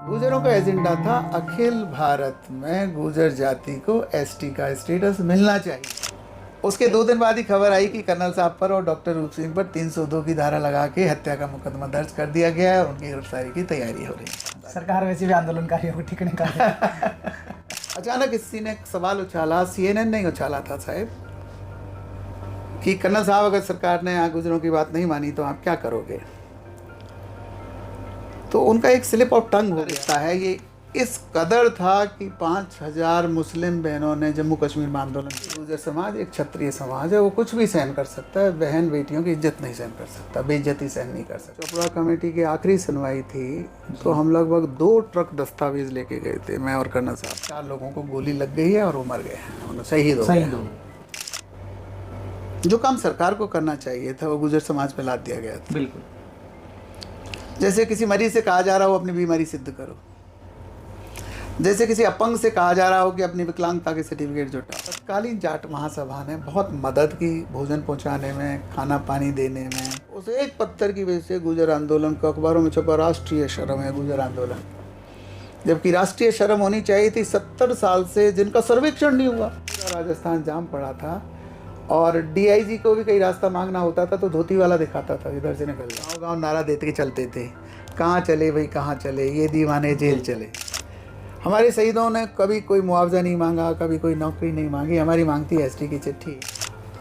गुर्जरों का एजेंडा था अखिल भारत में गुर्जर जाति को एसटी का स्टेटस मिलना चाहिए। उसके 2 दिन बाद ही खबर आई कि कर्नल साहब पर और डॉक्टर रूप सिंह पर 302 की धारा लगा के हत्या का मुकदमा दर्ज कर दिया गया है और उनकी गिरफ्तारी की तैयारी हो रही है। सरकार वैसे भी आंदोलनकारियों को ठिकाने का अचानक किसी ने एक सवाल उछाला, CNN नहीं उछाला था साहब, कि कर्नल साहब अगर सरकार ने यहाँ गुर्जरों की बात नहीं मानी तो आप क्या करोगे। तो उनका एक स्लिप ऑफ टंग हो गया है। ये इस कदर था कि 5000 मुस्लिम बहनों ने जम्मू कश्मीर में आंदोलन किया। गुर्जर समाज एक क्षत्रिय समाज है, वो कुछ भी सहन कर सकता है, बहन बेटियों की इज्जत नहीं सहन कर सकता, बेइज्जती सहन नहीं कर सकता। चोपड़ा कमेटी की आखिरी सुनवाई थी तो हम लगभग 2 ट्रक दस्तावेज लेके गए थे, मैं और कर्नल साहब। 4 लोगों को गोली लग गई है और वो मर गए हैं, शहीद हो गए। जो काम सरकार को करना चाहिए था वो गुर्जर समाज पे लाद दिया गया था। बिल्कुल। जैसे किसी मरीज से कहा जा रहा हो अपनी बीमारी सिद्ध करो, जैसे किसी अपंग से कहा जा रहा हो कि अपनी विकलांगता के सर्टिफिकेट जुटाओ। तत्कालीन जाट महासभा ने बहुत मदद की, भोजन पहुंचाने में, खाना पानी देने में। उस एक पत्थर की वजह से गुर्जर आंदोलन को अखबारों में छपा राष्ट्रीय शर्म है गुर्जर आंदोलन, जबकि राष्ट्रीय शर्म होनी चाहिए थी 70 साल से जिनका सर्वेक्षण नहीं हुआ। राजस्थान जाम पड़ा था और DIG को भी कहीं रास्ता मांगना होता था तो धोती वाला दिखाता था इधर से निकल जाओ। गाँव नारा देते के चलते थे, कहाँ चले भाई कहाँ चले, ये दीवाने जेल चले। हमारे शहीदों ने कभी कोई मुआवजा नहीं मांगा, कभी कोई नौकरी नहीं मांगी। हमारी मांगती ST की चिट्ठी।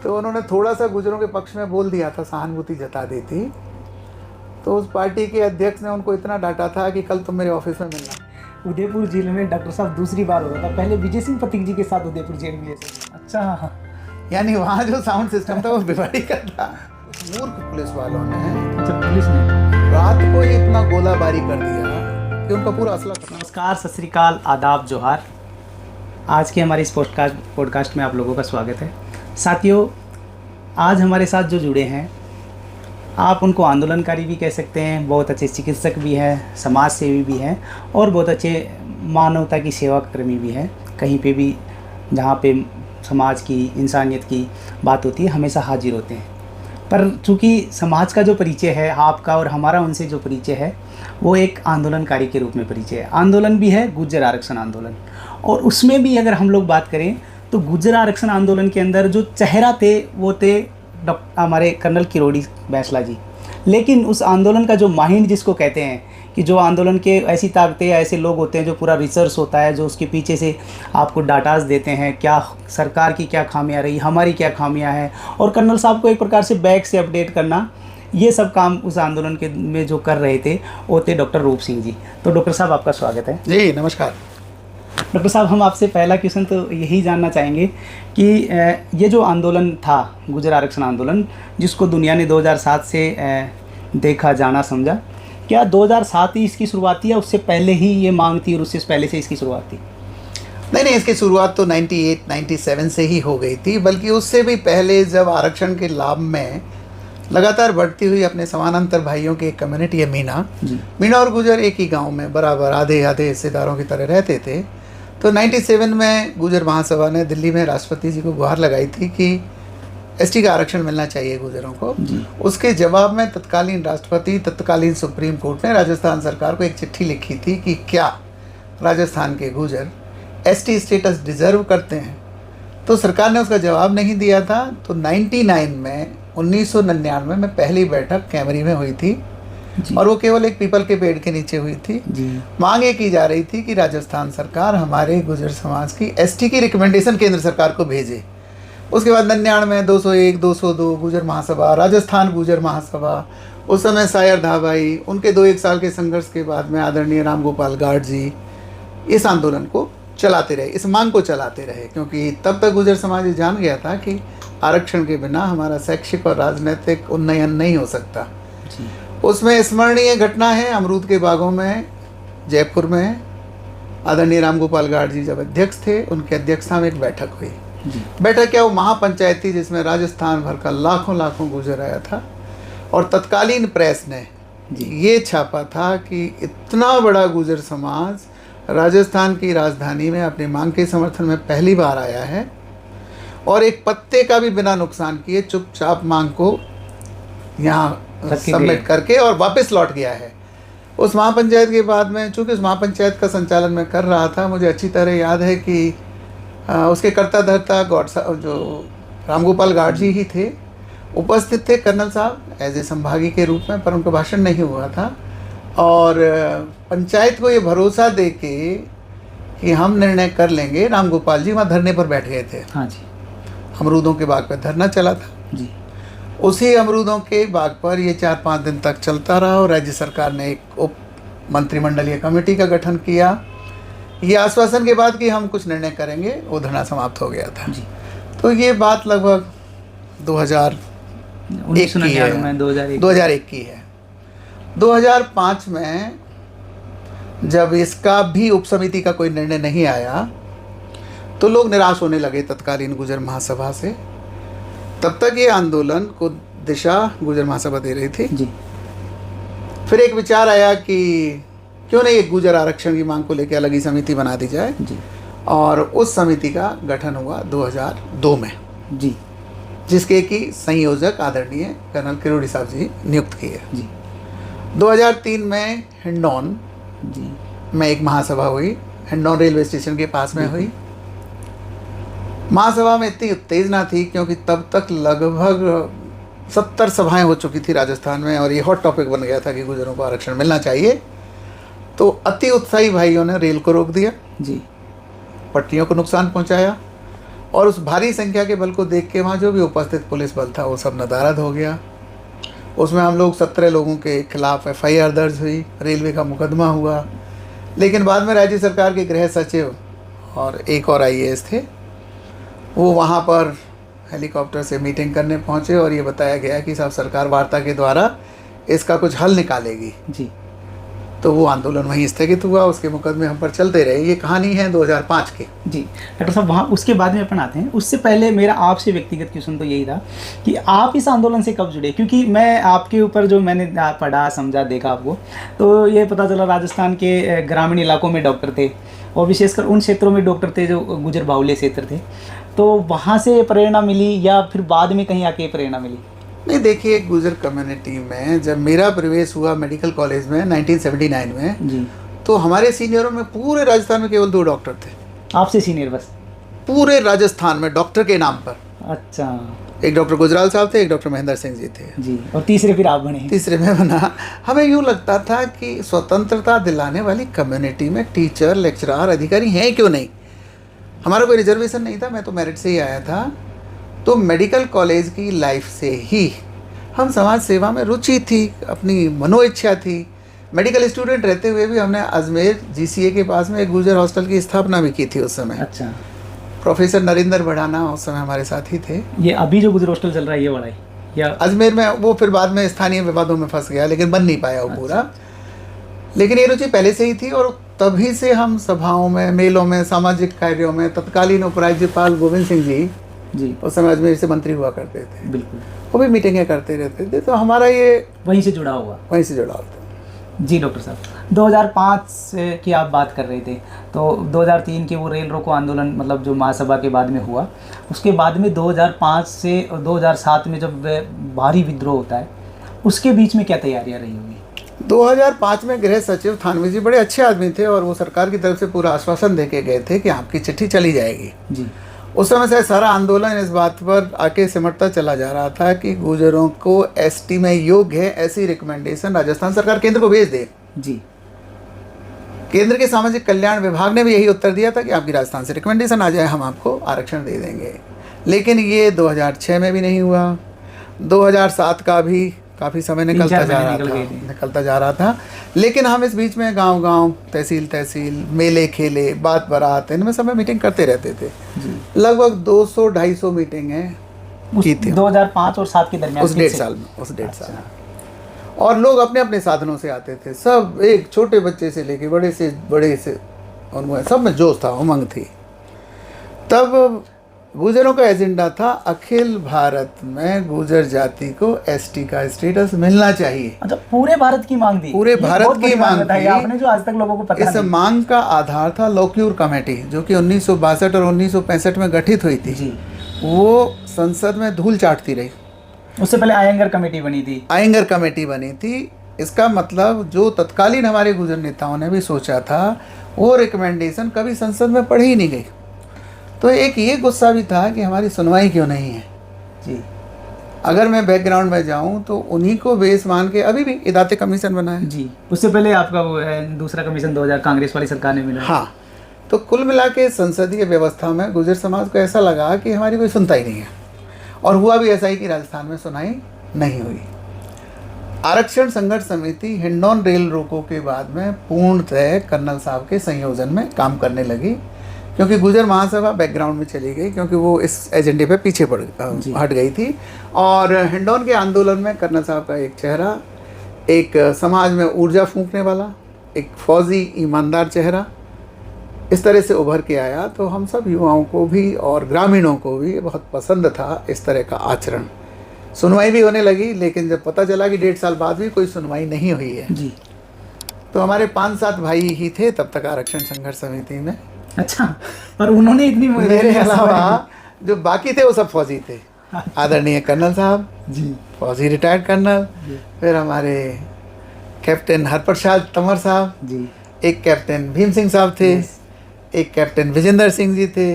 तो उन्होंने थोड़ा सा गुर्जरों के पक्ष में बोल दिया था, सहानुभूति जता दी थी। तो उस पार्टी के अध्यक्ष ने उनको इतना डांटा था कि कल तुम मेरे ऑफिस में मिलना। उदयपुर जेल में डॉक्टर साहब दूसरी बार हो रहा था, पहले विजय सिंह पथिक जी के साथ उदयपुर जेल में। अच्छा, यानी वहाँ जो साउंड सिस्टम था वो बिगाड़ी का था। मूर्ख पुलिस वालों ने, पुलिस ने रात को ही इतना गोलाबारी कर दिया कि उनका पूरा असला खत्म। नमस्कार, सत श्री अकाल, आदाब, जोहार। आज के हमारे इस पॉडकास्ट में आप लोगों का स्वागत है। साथियों, आज हमारे साथ जो जुड़े हैं, आप उनको आंदोलनकारी भी कह सकते हैं, बहुत अच्छे चिकित्सक भी हैं, समाज सेवी भी हैं और बहुत अच्छे मानवता की सेवा कर्मी भी हैं। कहीं पे भी जहाँ पे समाज की, इंसानियत की बात होती है, हमेशा हाजिर होते हैं। पर चूँकि समाज का जो परिचय है आपका और हमारा उनसे जो परिचय है वो एक आंदोलनकारी के रूप में परिचय है। आंदोलन भी है गुर्जर आरक्षण आंदोलन, और उसमें भी अगर हम लोग बात करें तो गुर्जर आरक्षण आंदोलन के अंदर जो चेहरा थे वो थे हमारे कर्नल किरोड़ी बैसला जी। लेकिन उस आंदोलन का जो माइंड जिसको कहते हैं, कि जो आंदोलन के ऐसी ताकतें या ऐसे लोग होते हैं जो पूरा रिसर्च होता है, जो उसके पीछे से आपको डाटाज देते हैं, क्या सरकार की क्या खामियां रही, हमारी क्या खामियां हैं, और कर्नल साहब को एक प्रकार से बैक से अपडेट करना, ये सब काम उस आंदोलन के में जो कर रहे थे वो थे डॉक्टर रूप सिंह जी। तो डॉक्टर साहब, आपका स्वागत है। जी नमस्कार। डॉक्टर साहब, हम आपसे पहला क्वेश्चन तो यही जानना चाहेंगे कि ये जो आंदोलन था गुर्जर आरक्षण आंदोलन, जिसको दुनिया ने 2007 से देखा, जाना, समझा, क्या 2007 ही इसकी शुरुआत थी या उससे पहले ही ये मांग थी और उससे पहले से इसकी शुरुआत थी? नहीं, इसकी शुरुआत तो 98-97 से ही हो गई थी, बल्कि उससे भी पहले जब आरक्षण के लाभ में लगातार बढ़ती हुई अपने समानांतर भाइयों की एक कम्युनिटी है मीणा और गुर्जर एक ही गांव में बराबर आधे आधे हिस्सेदारों की तरह रहते थे। तो 97 में गुर्जर महासभा ने दिल्ली में राष्ट्रपति जी को गुहार लगाई थी कि ST का आरक्षण मिलना चाहिए गुर्जरों को। उसके जवाब में तत्कालीन राष्ट्रपति, तत्कालीन सुप्रीम कोर्ट ने राजस्थान सरकार को एक चिट्ठी लिखी थी कि क्या राजस्थान के गुर्जर ST स्टेटस डिजर्व करते हैं। तो सरकार ने उसका जवाब नहीं दिया था। तो 1999 में पहली बैठक कैमरी में हुई थी और वो केवल एक पीपल के पेड़ के नीचे हुई थी। मांग ये की जा रही थी कि राजस्थान सरकार हमारे गुर्जर समाज की ST की रिकमेंडेशन केंद्र सरकार को भेजे। उसके बाद 99, 201, 202 गुर्जर महासभा, राजस्थान गुर्जर महासभा, उस समय सायर धाबाई, उनके 2-1 साल के संघर्ष के बाद में आदरणीय राम गोपाल गार्ड जी इस आंदोलन को चलाते रहे, इस मांग को चलाते रहे, क्योंकि तब तक गुर्जर समाज जान गया था कि आरक्षण के बिना हमारा शैक्षिक और राजनीतिक उन्नयन नहीं हो सकता। उसमें स्मरणीय घटना है अमरूद के बागों में, जयपुर में आदरणीय राम गोपाल गार्ड जी जब अध्यक्ष थे, उनकी अध्यक्षता में एक बैठक हुई। बैठक क्या, वो महापंचायत थी जिसमें राजस्थान भर का लाखों गुर्जर आया था। और तत्कालीन प्रेस ने ये छापा था कि इतना बड़ा गुर्जर समाज राजस्थान की राजधानी में अपनी मांग के समर्थन में पहली बार आया है और एक पत्ते का भी बिना नुकसान किए चुपचाप मांग को यहाँ सबमिट करके और वापस लौट गया है। उस महापंचायत के बाद में, चूँकि उस महापंचायत का संचालन मैं कर रहा था, मुझे अच्छी तरह याद है कि उसके कर्ता धर्ता गौड साहब जो रामगोपाल गाड जी ही थे, उपस्थित थे कर्नल साहब एज ए संभागी के रूप में, पर उनका भाषण नहीं हुआ था। और पंचायत को ये भरोसा दे के कि हम निर्णय कर लेंगे, रामगोपाल जी वहाँ धरने पर बैठ गए थे। हाँ जी। अमरूदों के बाग पर धरना चला था जी। उसी अमरूदों के बाग पर ये 4-5 दिन तक चलता रहा और राज्य सरकार ने एक उप मंत्रिमंडलीय कमेटी का गठन किया। ये आश्वासन के बाद कि हम कुछ निर्णय करेंगे, वो धरना समाप्त हो गया था। जी। तो ये बात लगभग 2001 की है, 2001 की है। 2005 में जब इसका भी उप समिति का कोई निर्णय नहीं आया तो लोग निराश होने लगे तत्कालीन गुर्जर महासभा से। तब तक ये आंदोलन को दिशा गुर्जर महासभा दे रही थी। जी। फिर एक विचार आया कि क्यों नहीं एक गुर्जर आरक्षण की मांग को लेकर अलग ही समिति बना दी जाए। जी। और उस समिति का गठन हुआ 2002 में। जी। जिसके कि संयोजक आदरणीय कर्नल किरोड़ी साहब जी नियुक्त किए। जी। 2003 में हिंडौन जी में एक महासभा हुई, हिंडौन रेलवे स्टेशन के पास में हुई। महासभा में इतनी उत्तेजना थी क्योंकि तब तक लगभग 70 सभाएं हो चुकी थी राजस्थान में और ये हॉट टॉपिक बन गया था कि गुर्जरों को आरक्षण मिलना चाहिए। तो अति उत्साही भाइयों ने रेल को रोक दिया। जी। पटरियों को नुकसान पहुंचाया और उस भारी संख्या के बल को देख के वहाँ जो भी उपस्थित पुलिस बल था वो सब नदारद हो गया। उसमें हम लोग 17 लोगों के खिलाफ FIR दर्ज हुई, रेलवे का मुकदमा हुआ। लेकिन बाद में राज्य सरकार के गृह सचिव और एक और IAS थे, वो वहाँ पर हेलीकॉप्टर से मीटिंग करने पहुँचे और ये बताया गया कि साहब सरकार वार्ता के द्वारा इसका कुछ हल निकालेगी। जी। तो वो आंदोलन वहीं स्थगित हुआ, उसके मुकदमे हम पर चलते रहे। ये कहानी है 2005 की। जी डॉक्टर साहब, वहाँ उसके बाद में अपन आते हैं। उससे पहले मेरा आपसे व्यक्तिगत क्वेश्चन तो यही था कि आप इस आंदोलन से कब जुड़े, क्योंकि मैं आपके ऊपर जो मैंने पढ़ा समझा देखा आपको, तो ये पता चला राजस्थान के ग्रामीण इलाकों में डॉक्टर थे और विशेषकर उन क्षेत्रों में डॉक्टर थे जो गुजर बाहुल्य क्षेत्र थे। तो वहाँ से प्रेरणा मिली या फिर बाद में कहीं आके प्रेरणा मिली? नहीं, देखिए गुर्जर कम्युनिटी में जब मेरा प्रवेश हुआ मेडिकल कॉलेज में 1979 में जी, तो हमारे सीनियरों में पूरे राजस्थान में केवल 2 डॉक्टर थे। आपसे सीनियर बस? पूरे राजस्थान में डॉक्टर के नाम पर। अच्छा। एक डॉक्टर गुजराल साहब थे, एक डॉक्टर महेंद्र सिंह जी थे। जी। और तीसरे फिर आप बने? तीसरे में बना। हमें यूँ लगता था कि स्वतंत्रता दिलाने वाली कम्युनिटी में टीचर, लेक्चरार, अधिकारी हैं क्यों नहीं। हमारा कोई रिजर्वेशन नहीं था, मैं तो मेरिट से ही आया था। तो मेडिकल कॉलेज की लाइफ से ही हम समाज सेवा में रुचि थी, अपनी मनोइच्छा थी। मेडिकल स्टूडेंट रहते हुए भी हमने अजमेर GCA के पास में एक गुर्जर हॉस्टल की स्थापना भी की थी उस समय। अच्छा। प्रोफेसर नरेंद्र बढ़ाना उस समय हमारे साथ ही थे। ये अभी जो गुजर हॉस्टल चल रहा है ये वाला है या अजमेर में? वो फिर बाद में स्थानीय विवादों में फंस गया, लेकिन बन नहीं पाया वो पूरा। लेकिन ये रुचि पहले से ही थी और तभी से हम सभाओं में, मेलों में, सामाजिक कार्यों में, तत्कालीन उपराज्यपाल गोविंद सिंह जी उस समय अजमेर से मंत्री हुआ करते थे। बिल्कुल। वो भी मीटिंगें करते रहते थे। तो हमारा ये वहीं से जुड़ा हुआ। था। जी डॉक्टर साहब, 2005 की आप बात कर रहे थे, तो 2003 के वो रेल रोको आंदोलन मतलब जो महासभा के बाद में हुआ, उसके बाद में 2005 से 2007 में जब भारी विद्रोह होता है, उसके बीच में क्या तैयारियां रही होंगी? 2005 में गृह सचिव थानवी जी बड़े अच्छे आदमी थे और वो सरकार की तरफ से पूरा आश्वासन दे के गए थे कि आपकी चिट्ठी चली जाएगी। जी। उस समय से सारा आंदोलन इस बात पर आके सिमटता चला जा रहा था कि गुर्जरों को ST में योग्य है ऐसी रिकमेंडेशन राजस्थान सरकार केंद्र को भेज दे। जी। केंद्र के सामाजिक कल्याण विभाग ने भी यही उत्तर दिया था कि आपकी राजस्थान से रिकमेंडेशन आ जाए, हम आपको आरक्षण दे देंगे। लेकिन ये 2006 में भी नहीं हुआ। 2007 का भी काफ़ी समय निकलता जा रहा था। लेकिन हम इस बीच में गांव-गांव, तहसील, मेले खेले, बात बारात, इनमें समय मीटिंग करते रहते थे। लगभग 200-250 मीटिंगें की थी 2005 और 7 के दरमियान, उस डेढ़ साल में। और लोग अपने अपने साधनों से आते थे, सब, एक छोटे बच्चे से लेके बड़े से उनमें सब में जोश था, उमंग थी। तब गुर्जरों का एजेंडा था अखिल भारत में गुर्जर जाति को ST का स्टेटस मिलना चाहिए। अच्छा, पूरे भारत की मांग थी? पूरे भारत की मांग थी आपने, जो आज तक लोगों को पता नहीं। इस मांग का आधार था लोक्यूर कमेटी, जो कि 1962 और 1965 में गठित हुई थी। जी। वो संसद में धूल चाटती रही। उससे पहले आयंगर कमेटी बनी थी। आयंगर कमेटी बनी थी इसका मतलब जो तत्कालीन हमारे गुजर नेताओं ने भी सोचा था वो रिकमेंडेशन कभी संसद में पढ़ी ही नहीं गई। तो एक ये गुस्सा भी था कि हमारी सुनवाई क्यों नहीं है जी। अगर मैं बैकग्राउंड में जाऊं तो उन्हीं को बेस मान के अभी भी इदाते कमीशन बना है जी। उससे पहले आपका वो है दूसरा कमीशन 2000 कांग्रेस वाली सरकार ने मिला। हाँ, तो कुल मिला के संसदीय व्यवस्था में गुर्जर समाज को ऐसा लगा कि हमारी कोई सुनता ही नहीं है, और हुआ भी ऐसा ही कि राजस्थान में सुनाई नहीं हुई। आरक्षण संघर्ष समिति हिंडौन रेल रोको के बाद में पूर्णतः कर्नल साहब के संयोजन में काम करने लगी, क्योंकि गुर्जर महासभा बैकग्राउंड में चली गई, क्योंकि वो इस एजेंडे पे पीछे हट गई थी। और हिंडौन के आंदोलन में कर्नल साहब का एक चेहरा, एक समाज में ऊर्जा फूंकने वाला, एक फौजी ईमानदार चेहरा इस तरह से उभर के आया। तो हम सब युवाओं को भी और ग्रामीणों को भी बहुत पसंद था इस तरह का आचरण। सुनवाई भी होने लगी, लेकिन जब पता चला कि 1.5 साल बाद भी कोई सुनवाई नहीं हुई है जी, तो हमारे 5-7 भाई ही थे तब तक आरक्षण संघर्ष समिति में। अच्छा, और उन्होंने इतनी मेरे अलावा जो बाकी थे वो सब फौजी थे। आदरणीय कर्नल साहब जी, फौजी रिटायर्ड कर्नल, फिर हमारे कैप्टन हरप्रसाद तंवर साहब जी, एक कैप्टन भीम सिंह साहब थे, एक कैप्टन विजेंद्र सिंह जी थे,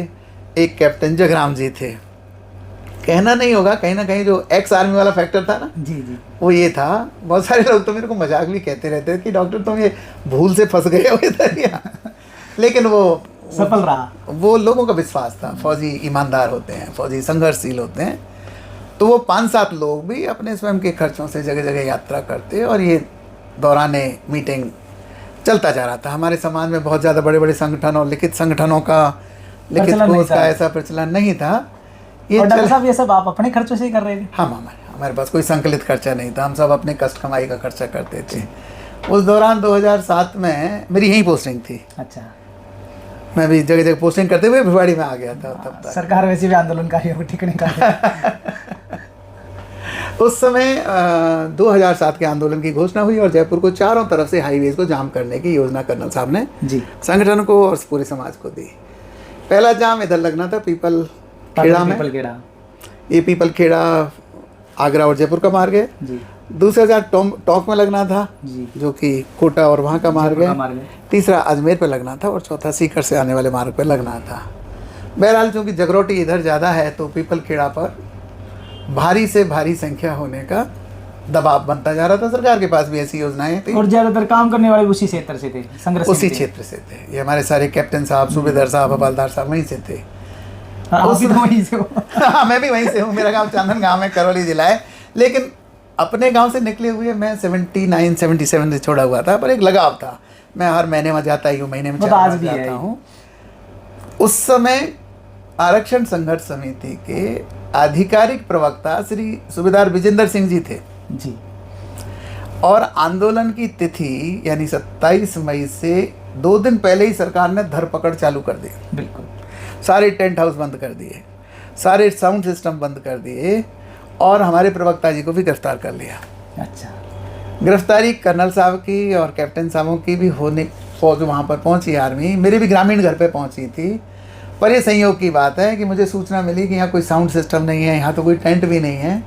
एक कैप्टन जगराम जी थे। कहना नहीं होगा, कहीं ना कहीं जो एक्स आर्मी वाला फैक्टर था ना, जी जी, वो ये था। बहुत सारे लोग तो मेरे को मजाक भी कहते रहते कि डॉक्टर तुम ये भूल से फंस गए हो इधर या, लेकिन वो सफल रहा। वो लोगों का विश्वास था। फौजी ईमानदार होते हैं, फौजी संघर्षशील होते हैं। तो वो 5-7 लोग भी अपने स्वयं के खर्चों से जगह जगह यात्रा करते, और ये दौराने मीटिंग चलता जा रहा था। हमारे समाज में बहुत ज़्यादा बड़े बड़े संगठन और लिखित संगठनों का, लिखित कोर्स का ऐसा प्रचलन नहीं था। और डॉक्टर साहब ये सब आप अपने खर्चों से ही कर रहे थे? हाँ, हमारे पास कोई संकलित खर्चा नहीं था, हम सब अपने कष्ट कमाई का खर्चा करते थे। उस दौरान 2007 में मेरी यही पोस्टिंग थी। अच्छा, मैं भी जगह जगह पोस्टिंग करते हुए भिवाड़ी में आ गया था तब तक। सरकार वैसे भी आंदोलनकारियों को ठीक नहीं कर उस समय 2007 के आंदोलन की घोषणा हुई और जयपुर को चारों तरफ से हाईवेज को जाम करने की योजना कर्नल साहब ने जी संगठन को और पूरे समाज को दी। पहला जाम इधर लगना था पीपल खेड़ा में। ये पीपल खेड़ा आगरा और जयपुर का मार्ग है जी। दूसरा जाम टोंक में लगना था जी, जो कि कोटा और वहाँ का मार्ग है। तीसरा अजमेर पे लगना था और चौथा सीकर से आने वाले मार्ग पे लगना था। बहरहाल चूँकि जगरोटी इधर ज़्यादा है तो पीपल खेड़ा पर भारी से भारी संख्या होने का दबाव बनता जा रहा था। सरकार के पास भी ऐसी योजनाएं थी और ज़्यादातर काम करने वाले उसी क्षेत्र से थे, संघर्ष उसी क्षेत्र से थे। ये हमारे सारे कैप्टन साहब, सूबेदार साहब, हवलदार साहब वहीं से थे। वहीं से हाँ, मैं भी वहीं से हूँ। मेरा गांव चांदन गांव है, करौली जिला है। लेकिन अपने गांव से निकले हुए मैं 79-77 से छोड़ा हुआ था, पर एक लगाव था। मैं हर महीने में जाता ही हूँ, महीने में 4 बार जाता हूँ। उस समय आरक्षण संघर्ष समिति के आधिकारिक प्रवक्ता श्री सूबेदार विजेंद्र सिंह जी थे जी। और आंदोलन की तिथि यानी 27 मई से 2 दिन पहले ही सरकार ने धरपकड़ चालू कर दी। बिल्कुल, सारे टेंट हाउस बंद कर दिए, सारे साउंड सिस्टम बंद कर दिए और हमारे प्रवक्ता जी को भी गिरफ्तार कर लिया। अच्छा, गिरफ्तारी कर्नल साहब की और कैप्टन साहबों की भी होने, फौज वहाँ पर पहुँची, आर्मी मेरे भी ग्रामीण घर पे पहुँची थी। पर ये संयोग की बात है कि मुझे सूचना मिली कि यहाँ कोई साउंड सिस्टम नहीं है, यहाँ तो कोई टेंट भी नहीं है।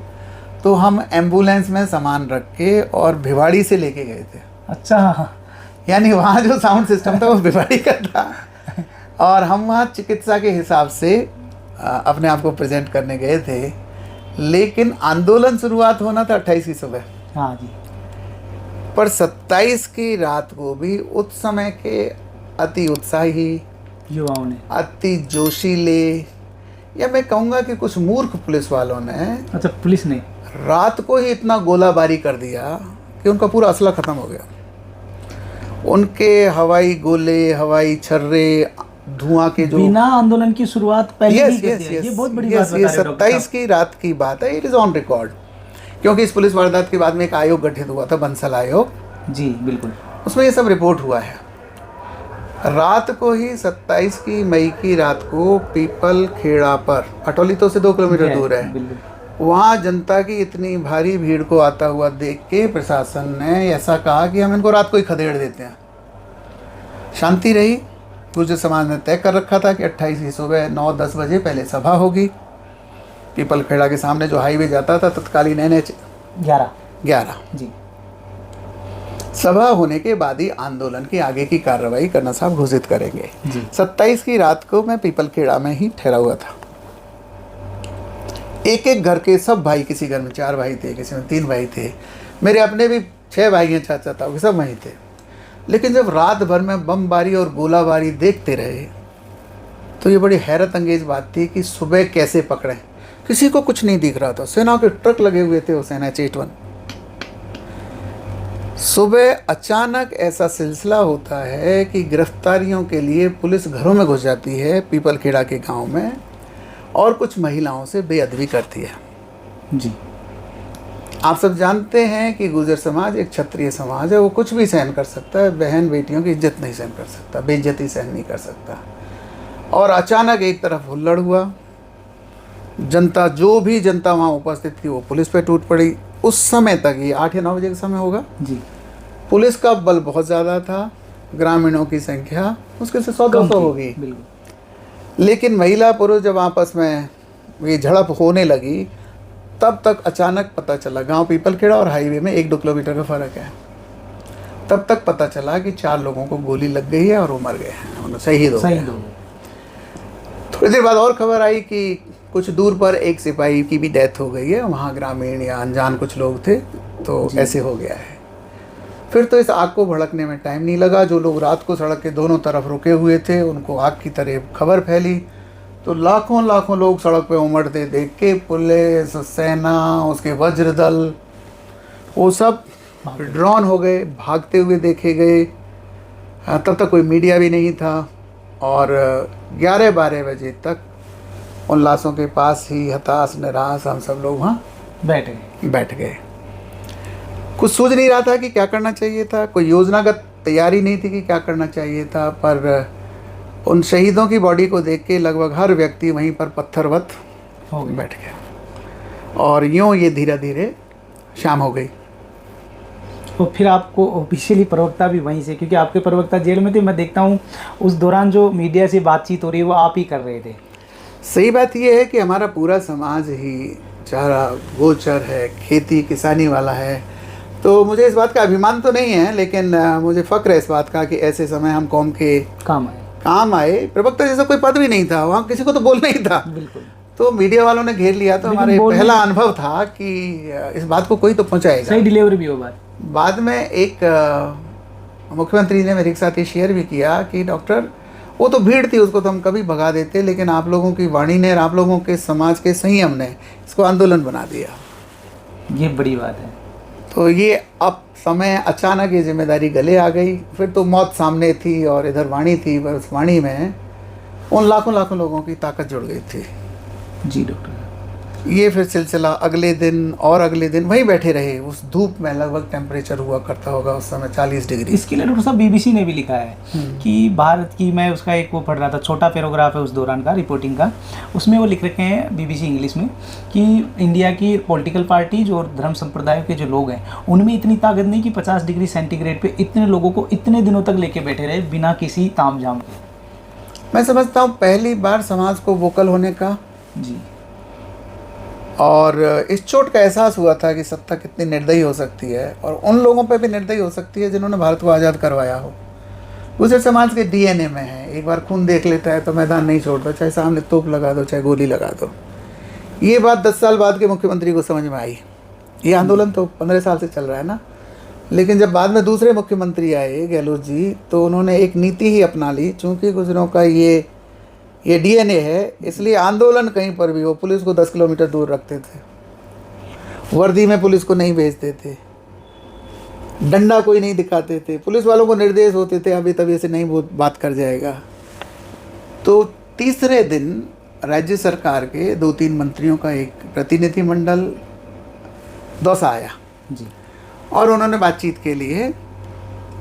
तो हम एम्बुलेंस में सामान रख के और भिवाड़ी से लेके गए थे। अच्छा, यानी वहाँ जो साउंड सिस्टम था वो भिवाड़ी का था और हम वहाँ चिकित्सा के हिसाब से अपने आप को प्रेजेंट करने गए थे। लेकिन आंदोलन शुरुआत होना था 28 की सुबह। हाँ जी। पर 27 की रात को भी उस समय के अति उत्साही युवाओं ने, अति जोशीले, या मैं कहूँगा कि कुछ मूर्ख पुलिस वालों ने, अच्छा पुलिस ने रात को ही इतना गोलाबारी कर दिया कि उनका पूरा असला ख़त्म हो गया। उनके हवाई गोले, हवाई छर्रे, धुआं के जो बिना आंदोलन की शुरुआत पहले ही कर दिया। ये बहुत बड़ी बात बता रहे हो। 27 की रात की बात है, इट इज़ ऑन रिकॉर्ड। क्योंकि इस पुलिस वारदात के बाद में एक आयोग गठित हुआ था, बंसल आयोग जी, बिल्कुल। उसमें ये सब रिपोर्ट हुआ है। रात को ही 27 की मई की रात को पीपल खेड़ा पर, अटौली तो से 2 किलोमीटर दूर है, वहाँ जनता की इतनी भारी भीड़ को आता हुआ देख के प्रशासन ने ऐसा कहा कि हम इनको रात को ही खदेड़ देते हैं। शांति रही। गुर्जर समाज ने तय कर रखा था कि 28 की सुबह 9-10 बजे पहले सभा होगी। पीपल खेड़ा के सामने जो हाईवे जाता था तत्कालीन NH 11 जी। सभा होने के बाद ही आंदोलन की आगे की कार्रवाई करना साहब घोषित करेंगे। 27 की रात को मैं पीपलखेड़ा में ही ठहरा हुआ था। एक एक घर के सब भाई, किसी घर में 4 भाई थे, किसी में 3 भाई थे, मेरे अपने भी 6 भाई हैं, चाचा ताऊ, सब वहीं थे। लेकिन जब रात भर में बमबारी और गोलाबारी देखते रहे तो ये बड़ी हैरत अंगेज बात थी कि सुबह कैसे पकड़ें, किसी को कुछ नहीं दिख रहा था। सेना के ट्रक लगे हुए थे, उस सेना चेटवन। सुबह अचानक ऐसा सिलसिला होता है कि गिरफ्तारियों के लिए पुलिस घरों में घुस जाती है पीपलखेड़ा के गांव में, और कुछ महिलाओं से बेअदबी करती है। जी, आप सब जानते हैं कि गुर्जर समाज एक क्षत्रिय समाज है, वो कुछ भी सहन कर सकता है, बहन बेटियों की इज्जत नहीं सहन कर सकता, बेइज्जती सहन नहीं कर सकता। और अचानक एक तरफ हुल्लड़ हुआ, जनता, जो भी जनता वहाँ उपस्थित थी वो पुलिस पे टूट पड़ी। उस समय तक, ये 8 या 9 बजे का समय होगा जी, पुलिस का बल बहुत ज़्यादा था, ग्रामीणों की संख्या उसके से 100-200 होगी। लेकिन महिला पुरुष जब आपस में ये झड़प होने लगी, तब तक अचानक पता चला, गांव पीपलखेड़ा और हाईवे में 1-2 किलोमीटर का फ़र्क है, तब तक पता चला कि 4 लोगों को गोली लग गई है और वो मर गए हैं, शहीद हो गए। थोड़ी देर बाद और खबर आई कि कुछ दूर पर एक सिपाही की भी डेथ हो गई है, वहाँ ग्रामीण या अनजान कुछ लोग थे, तो ऐसे हो गया है। फिर तो इस आग को भड़कने में टाइम नहीं लगा। जो लोग रात को सड़क के दोनों तरफ रुके हुए थे, उनको आग की तरह खबर फैली, तो लाखों लाखों लोग सड़क पे उमड़ते देख के पुलिस, सेना, उसके वज्र दल, वो सब ड्रॉन हो गए, भागते हुए देखे गए। तब तक कोई मीडिया भी नहीं था, और 11-12 बजे तक उन लाशों के पास ही हताश निराश हम सब लोग वहाँ बैठ गए। कुछ सूझ नहीं रहा था कि क्या करना चाहिए था, कोई योजनागत तैयारी नहीं थी कि क्या करना चाहिए था, पर उन शहीदों की बॉडी को देख के लगभग हर व्यक्ति वहीं पर पत्थरवत बैठ गया, और यूँ ये धीरे धीरे शाम हो गई। तो फिर आपको ऑफिशियली प्रवक्ता भी वहीं से, क्योंकि आपके प्रवक्ता जेल में थे, मैं देखता हूँ उस दौरान जो मीडिया से बातचीत हो रही है वो आप ही कर रहे थे। सही बात यह है कि हमारा पूरा समाज ही चारा गोचर है, खेती किसानी वाला है, तो मुझे इस बात का अभिमान तो नहीं है, लेकिन मुझे फ़ख्र है इस बात का कि ऐसे समय हम कौम के काम आए। प्रवक्ता जैसा कोई पद भी नहीं था, वहाँ किसी को तो बोलना ही था। बिल्कुल। तो मीडिया वालों ने घेर लिया, तो हमारे पहला अनुभव था कि इस बात को कोई तो पहुँचाएगा, सही डिलीवरी भी हो। बाद में एक मुख्यमंत्री ने मेरे साथ ये शेयर भी किया कि डॉक्टर, वो तो भीड़ थी, उसको तो हम कभी भगा देते, लेकिन आप लोगों की वाणी ने और आप लोगों के समाज के संयम ने इसको आंदोलन बना दिया। ये बड़ी बात है। तो ये अब समय अचानक ये जिम्मेदारी गले आ गई। फिर तो मौत सामने थी और इधर वाणी थी, पर उस वाणी में उन लाखों लाखों लोगों की ताकत जुड़ गई थी। जी डॉक्टर। ये फिर सिलसिला अगले दिन और अगले दिन वहीं बैठे रहे उस धूप में। लगभग टेम्परेचर हुआ करता होगा उस समय 40 डिग्री। इसके लिए डॉक्टर साहब बीबीसी ने भी लिखा है कि भारत की, मैं उसका एक वो पढ़ रहा था, छोटा पैराग्राफ है उस दौरान का रिपोर्टिंग का, उसमें वो लिख रखे हैं बीबीसी इंग्लिश में कि इंडिया की पॉलिटिकल पार्टीज और धर्म संप्रदायों के जो लोग हैं उनमें इतनी ताकत नहीं कि 50 डिग्री सेंटीग्रेड पे इतने लोगों को इतने दिनों तक लेके बैठे रहे बिना किसी तामझाम के। मैं समझता हूँ पहली बार समाज को वोकल होने का जी, और इस चोट का एहसास हुआ था कि सत्ता कितनी निर्दयी हो सकती है, और उन लोगों पे भी निर्दयी हो सकती है जिन्होंने भारत को आज़ाद करवाया हो। गुर्जर समाज के डीएनए में है, एक बार खून देख लेता है तो मैदान नहीं छोड़ता, चाहे सामने तोप लगा दो चाहे गोली लगा दो। ये बात 10 साल बाद के मुख्यमंत्री को समझ में आई। ये आंदोलन तो 15 साल से चल रहा है ना, लेकिन जब बाद में दूसरे मुख्यमंत्री आए गहलोत जी, तो उन्होंने एक नीति ही अपना ली। चूँकि गुर्जरों का ये डीएनए है, इसलिए आंदोलन कहीं पर भी हो पुलिस को 10 किलोमीटर दूर रखते थे, वर्दी में पुलिस को नहीं भेजते थे, डंडा कोई नहीं दिखाते थे, पुलिस वालों को निर्देश होते थे अभी तभी ऐसे नहीं बात कर जाएगा। तो तीसरे दिन राज्य सरकार के 2-3 मंत्रियों का एक प्रतिनिधिमंडल दौसा आया जी, और उन्होंने बातचीत के लिए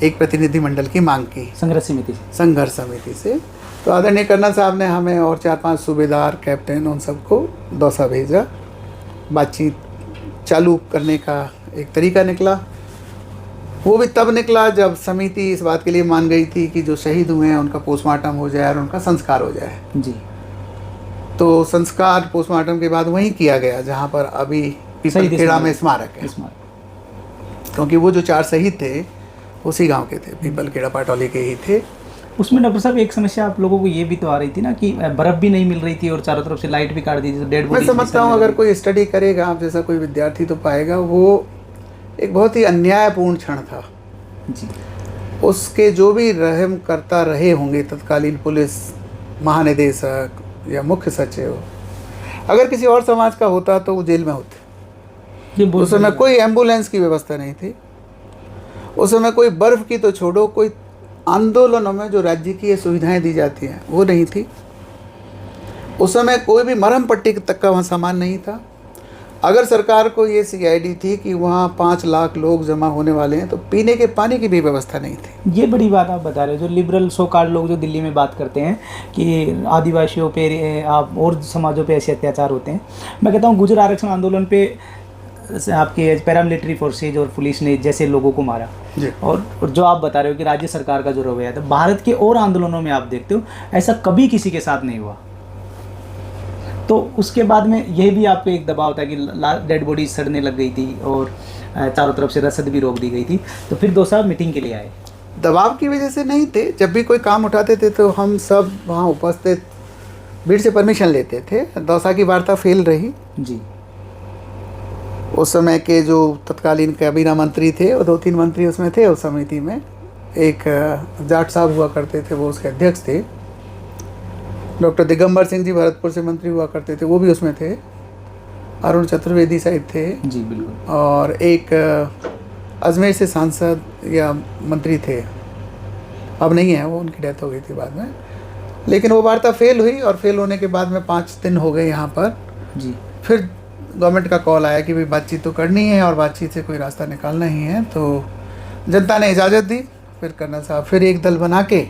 एक प्रतिनिधिमंडल की मांग की संघर्ष समिति से। तो आदरणीय कर्नल साहब ने हमें और 4-5 सूबेदार, कैप्टन, उन सबको दौसा भेजा। बातचीत चालू करने का एक तरीका निकला। वो भी तब निकला जब समिति इस बात के लिए मान गई थी कि जो शहीद हुए हैं उनका पोस्टमार्टम हो जाए और उनका संस्कार हो जाए जी। तो संस्कार पोस्टमार्टम के बाद वहीं किया गया जहाँ पर अभी पीपलखेड़ा में स्मारक है, क्योंकि वो जो 4 शहीद थे उसी गांव के थे, पीपल खेड़ा पाटौली के ही थे। उसमें डॉक्टर साहब एक समस्या आप लोगों को ये भी तो आ रही थी ना कि बर्फ़ भी नहीं मिल रही थी और चारों तरफ से लाइट भी काट दी थी, तो डेड मैं समझता हूँ अगर कोई स्टडी करेगा आप जैसा कोई विद्यार्थी तो पाएगा वो एक बहुत ही अन्यायपूर्ण क्षण था जी। उसके जो भी रहम करता रहे होंगे तत्कालीन पुलिस महानिदेशक या मुख्य सचिव, अगर किसी और समाज का होता तो वो जेल में होते। उस समय कोई एम्बुलेंस की व्यवस्था नहीं थी, उस समय कोई बर्फ़ की तो छोड़ो, कोई आंदोलनों में जो राज्य की ये सुविधाएं दी जाती हैं वो नहीं थी। उस समय कोई भी मरहम पट्टी तक का वहाँ सामान नहीं था। अगर सरकार को ये सीआईडी थी कि वहाँ 5 लाख लोग जमा होने वाले हैं तो पीने के पानी की भी व्यवस्था नहीं थी। ये बड़ी बात आप बता रहे हो, जो लिबरल सो कॉल्ड लोग जो दिल्ली में बात करते हैं कि आदिवासियों पे आप और समाजों पे ऐसे अत्याचार होते हैं। मैं कहता हूँ गुजर आरक्षण आंदोलन पे आपके पैरामिलिट्री फोर्सेज और पुलिस ने जैसे लोगों को मारा, और जो आप बता रहे हो कि राज्य सरकार का जो रवैया था, भारत के और आंदोलनों में आप देखते हो ऐसा कभी किसी के साथ नहीं हुआ। तो उसके बाद में यह भी आप पे एक दबाव था कि डेड बॉडी सड़ने लग गई थी और चारों तरफ से रसद भी रोक दी गई थी, तो फिर दो साहब मीटिंग के लिए आए। दबाव की वजह से नहीं थे, जब भी कोई काम उठाते थे तो हम सब वहाँ उपस्थित भीड़ से परमिशन लेते थे। दौसा की वार्ता फेल रही जी। उस समय के जो तत्कालीन कैबिनेट मंत्री थे और 2-3 मंत्री उसमें थे उस समिति में। एक जाट साहब हुआ करते थे, वो उसके अध्यक्ष थे। डॉक्टर दिगंबर सिंह जी भरतपुर से मंत्री हुआ करते थे, वो भी उसमें थे। अरुण चतुर्वेदी साहिब थे जी बिल्कुल। और एक अजमेर से सांसद या मंत्री थे, अब नहीं है वो, उनकी डेथ हो गई थी बाद में। लेकिन वो वार्ता फेल हुई और फेल होने के बाद में 5 दिन हो गए यहाँ पर जी। फिर गवर्नमेंट का कॉल आया कि भाई बातचीत तो करनी है और बातचीत से कोई रास्ता निकालना ही है, तो जनता ने इजाज़त दी। फिर कर्नल साहब फिर एक दल बना के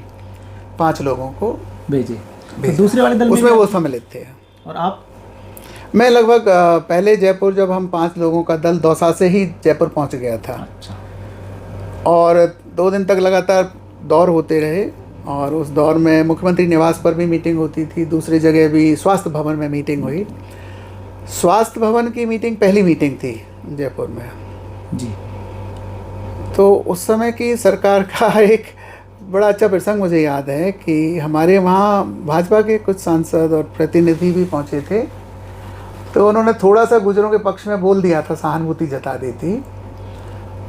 5 लोगों को भेजे। तो दूसरे वाले दल उसमें वो सम्मिलित थे। और आप? मैं लगभग पहले जयपुर, जब हम 5 लोगों का दल दौसा से ही जयपुर पहुंच गया था। अच्छा। और 2 दिन तक लगातार दौर होते रहे और उस दौर में मुख्यमंत्री निवास पर भी मीटिंग होती थी, दूसरी जगह भी स्वास्थ्य भवन में मीटिंग हुई। स्वास्थ्य भवन की मीटिंग पहली मीटिंग थी जयपुर में जी। तो उस समय की सरकार का एक बड़ा अच्छा प्रसंग मुझे याद है कि हमारे वहाँ भाजपा के कुछ सांसद और प्रतिनिधि भी पहुँचे थे, तो उन्होंने थोड़ा सा गुजरों के पक्ष में बोल दिया था, सहानुभूति जता दी थी।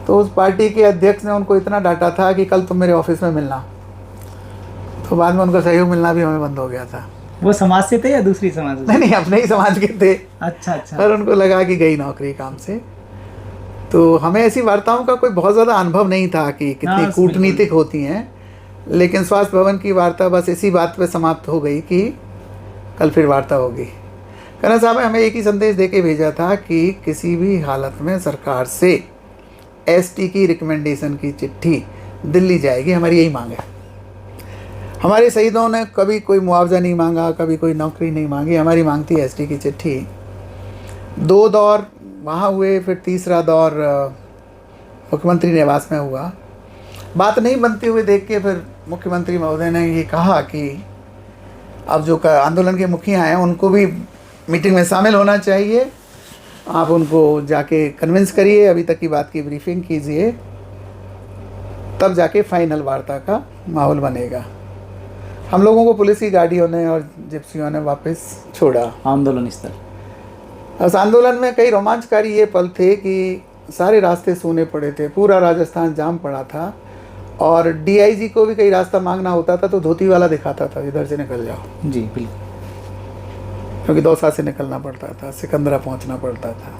तो उस पार्टी के अध्यक्ष ने उनको इतना डांटा था कि कल तुम मेरे ऑफिस में मिलना, तो बाद में उनका सहयोग मिलना भी हमें बंद हो गया था। वो समाज से थे या दूसरी समाज से? नहीं, अपने ही समाज के थे। अच्छा अच्छा। पर उनको लगा कि गई नौकरी काम से। तो हमें ऐसी वार्ताओं का कोई बहुत ज़्यादा अनुभव नहीं था कि कितनी कूटनीतिक होती हैं, लेकिन स्वास्थ्य भवन की वार्ता बस इसी बात पे समाप्त हो गई कि कल फिर वार्ता होगी। कर्नल साहब ने हमें एक ही संदेश देके भेजा था कि किसी भी हालत में सरकार से एसटी की रिकमेंडेशन की चिट्ठी दिल्ली जाएगी, हमारी यही मांग है। हमारे शहीदों ने कभी कोई मुआवजा नहीं मांगा, कभी कोई नौकरी नहीं मांगी, हमारी मांग थी एसटी की चिट्ठी। 2 दौर वहाँ हुए, फिर तीसरा दौर मुख्यमंत्री निवास में हुआ। बात नहीं बनती हुई देख के फिर मुख्यमंत्री महोदय ने ये कहा कि अब जो आंदोलन के मुखिया हैं उनको भी मीटिंग में शामिल होना चाहिए, आप उनको जाके कन्विंस करिए, अभी तक की बात की ब्रीफिंग कीजिए, तब जाके फाइनल वार्ता का माहौल बनेगा। हम लोगों को पुलिस की गाड़ियों ने और जिप्सियों ने वापस छोड़ा आंदोलन स्थल। उस आंदोलन में कई रोमांचकारी ये पल थे कि सारे रास्ते सूने पड़े थे, पूरा राजस्थान जाम पड़ा था और डीआईजी को भी कई रास्ता मांगना होता था तो धोती वाला दिखाता था, इधर से निकल जाओ। जी बिल्कुल। क्योंकि दौसा से निकलना पड़ता था, सिकंदरा पहुंचना पड़ता था।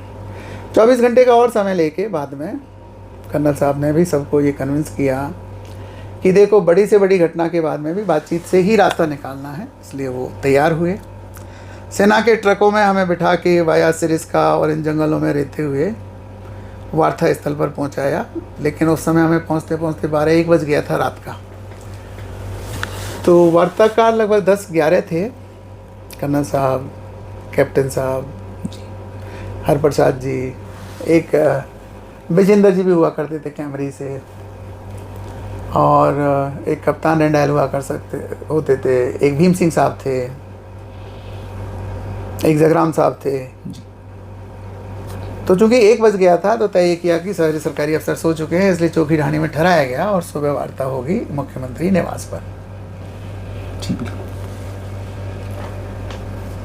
24 घंटे का और समय लेके बाद में कर्नल साहब ने भी सबको ये कन्विंस किया कि देखो बड़ी से बड़ी घटना के बाद में भी बातचीत से ही रास्ता निकालना है, इसलिए वो तैयार हुए। सेना के ट्रकों में हमें बिठा के वाया सिरिस्का और इन जंगलों में रहते हुए वार्ता स्थल पर पहुंचाया, लेकिन उस समय हमें पहुंचते पहुंचते 12-1 बज गया था रात का। तो वार्ताकार लगभग 10-11 थे, कर्नल साहब, कैप्टन साहब, हरप्रसाद जी, एक विजेंद्र जी भी हुआ करते थे कैमरी से, और एक कप्तान रेंडाइल हुआ होते थे, एक भीम सिंह साहब थे, एक जगराम साहब थे। तो चूंकि 1 बज गया था तो तय किया कि सारे सरकारी अफसर सो चुके हैं, इसलिए चौकी ढाणी में ठहराया गया और सुबह वार्ता होगी मुख्यमंत्री निवास पर। जी बिल्कुल।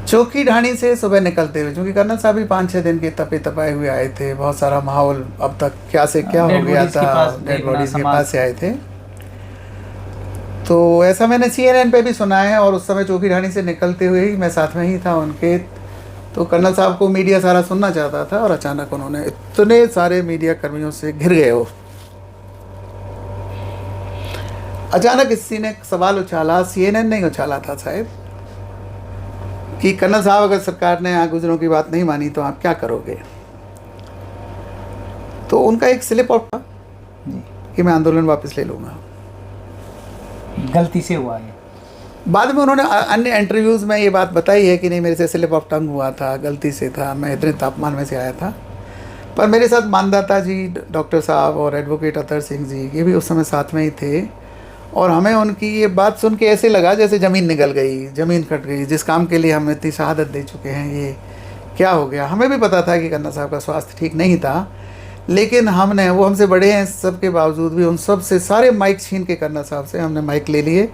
चौकी ढाणी से सुबह निकलते हुए, चूंकि कर्नल साहब भी 5-6 दिन के तपे तपाए हुए आए थे, बहुत सारा माहौल अब तक क्या से क्या हो गया था, डेड बॉडीज के पास से आए थे, तो ऐसा मैंने CNN पे भी सुना है। और उस समय चौकी ढाणी से निकलते हुए ही मैं साथ में ही था उनके, तो कर्नल साहब को मीडिया सारा सुनना चाहता था और अचानक उन्होंने इतने सारे मीडिया कर्मियों से घिर गए हो। अचानक किसी ने सवाल उछाला, CNN ने उछाला था शायद, कि कर्नल साहब अगर सरकार ने यहाँ गुजरों की बात नहीं मानी तो आप क्या करोगे। तो उनका एक स्लिप आउट था कि मैं आंदोलन वापस ले लूँगा। गलती से हुआ है। बाद में उन्होंने अन्य इंटरव्यूज़ में ये बात बताई है कि नहीं, मेरे से स्लिप ऑफ टंग हुआ था, गलती से था, मैं इतने तापमान में से आया था। पर मेरे साथ मानदाता जी, डॉक्टर साहब और एडवोकेट अतर सिंह जी, ये भी उस समय साथ में ही थे। और हमें उनकी ये बात सुन के ऐसे लगा जैसे ज़मीन निकल गई, ज़मीन कट गई। जिस काम के लिए हम इतनी शहादत दे चुके हैं, ये क्या हो गया। हमें भी पता था कि कर्नल साहब का स्वास्थ्य ठीक नहीं था, लेकिन हमने, वो हमसे बड़े हैं, सब के बावजूद भी उन सब से सारे माइक छीन के कर्नल साहब से हमने माइक ले लिए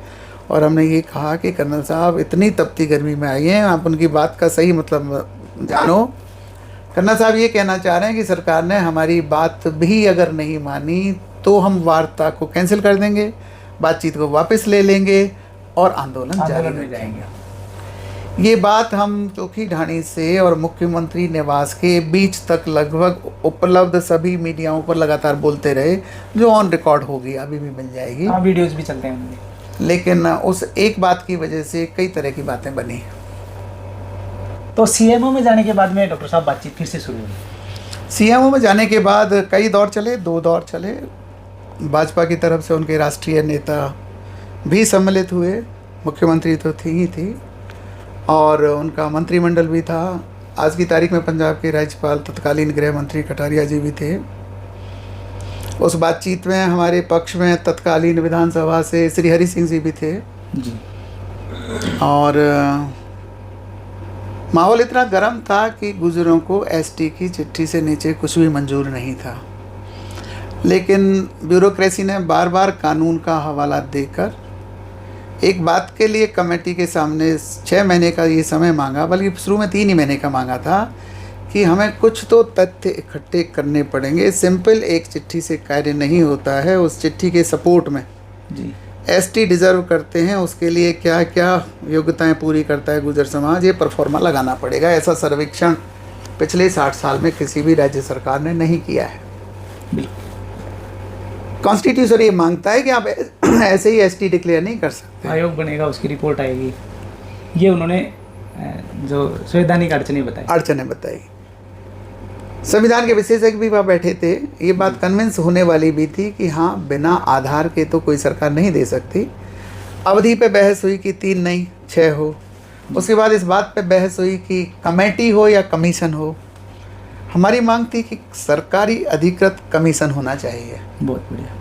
और हमने ये कहा कि कर्नल साहब इतनी तपती गर्मी में आई हैं, आप उनकी बात का सही मतलब जानो। कर्नल साहब ये कहना चाह रहे हैं कि सरकार ने हमारी बात भी अगर नहीं मानी तो हम वार्ता को कैंसिल कर देंगे, बातचीत को वापस ले लेंगे और आंदोलन जारी में जाएंगे। ये बात हम चौकी ढाणी से और मुख्यमंत्री निवास के बीच तक लगभग उपलब्ध सभी मीडियाओं पर लगातार बोलते रहे, जो ऑन रिकॉर्ड होगी, अभी भी मिल जाएगी। हाँ, वीडियोस भी चलते हैं उनके। लेकिन उस एक बात की वजह से कई तरह की बातें बनी। तो CMO में जाने के बाद में डॉक्टर साहब बातचीत फिर से शुरू हुई। CMO में जाने के बाद कई दौर चले, 2 दौर चले। भाजपा की तरफ से उनके राष्ट्रीय नेता भी सम्मिलित हुए, मुख्यमंत्री तो थी ही थी, और उनका मंत्रिमंडल भी था। आज की तारीख में पंजाब के राज्यपाल तत्कालीन गृह मंत्री कटारिया जी भी थे। उस बातचीत में हमारे पक्ष में तत्कालीन विधानसभा से श्री हरि सिंह जी भी थे जी। और माहौल इतना गर्म था कि गुजरों को ST की चिट्ठी से नीचे कुछ भी मंजूर नहीं था। लेकिन ब्यूरोक्रेसी ने बार बार कानून का हवाला देकर एक बात के लिए कमेटी के सामने 6 महीने का ये समय मांगा, बल्कि शुरू में 3 ही महीने का मांगा था, कि हमें कुछ तो तथ्य इकट्ठे करने पड़ेंगे। सिंपल एक चिट्ठी से कार्य नहीं होता है। उस चिट्ठी के सपोर्ट में जी ST डिज़र्व करते हैं, उसके लिए क्या क्या योग्यताएं पूरी करता है गुजर समाज, ये परफॉर्मा लगाना पड़ेगा। ऐसा सर्वेक्षण पिछले 60 साल में किसी भी राज्य सरकार ने नहीं किया है। कॉन्स्टिट्यूशन ये मांगता है कि आप ऐसे ही ST डिक्लेयर नहीं कर सकते। आयोग बनेगा, उसकी रिपोर्ट आएगी। ये उन्होंने जो संवैधानिक अड़चनें बताई। संविधान के विशेषज्ञ भी वहाँ बैठे थे। ये बात कन्विंस होने वाली भी थी कि हाँ, बिना आधार के तो कोई सरकार नहीं दे सकती। अवधि पे बहस हुई कि 3 नहीं 6 हो। उसके बाद इस बात पे बहस हुई कि कमेटी हो या कमीशन हो। हमारी मांग थी कि सरकारी अधिकृत कमीशन होना चाहिए। बहुत बढ़िया।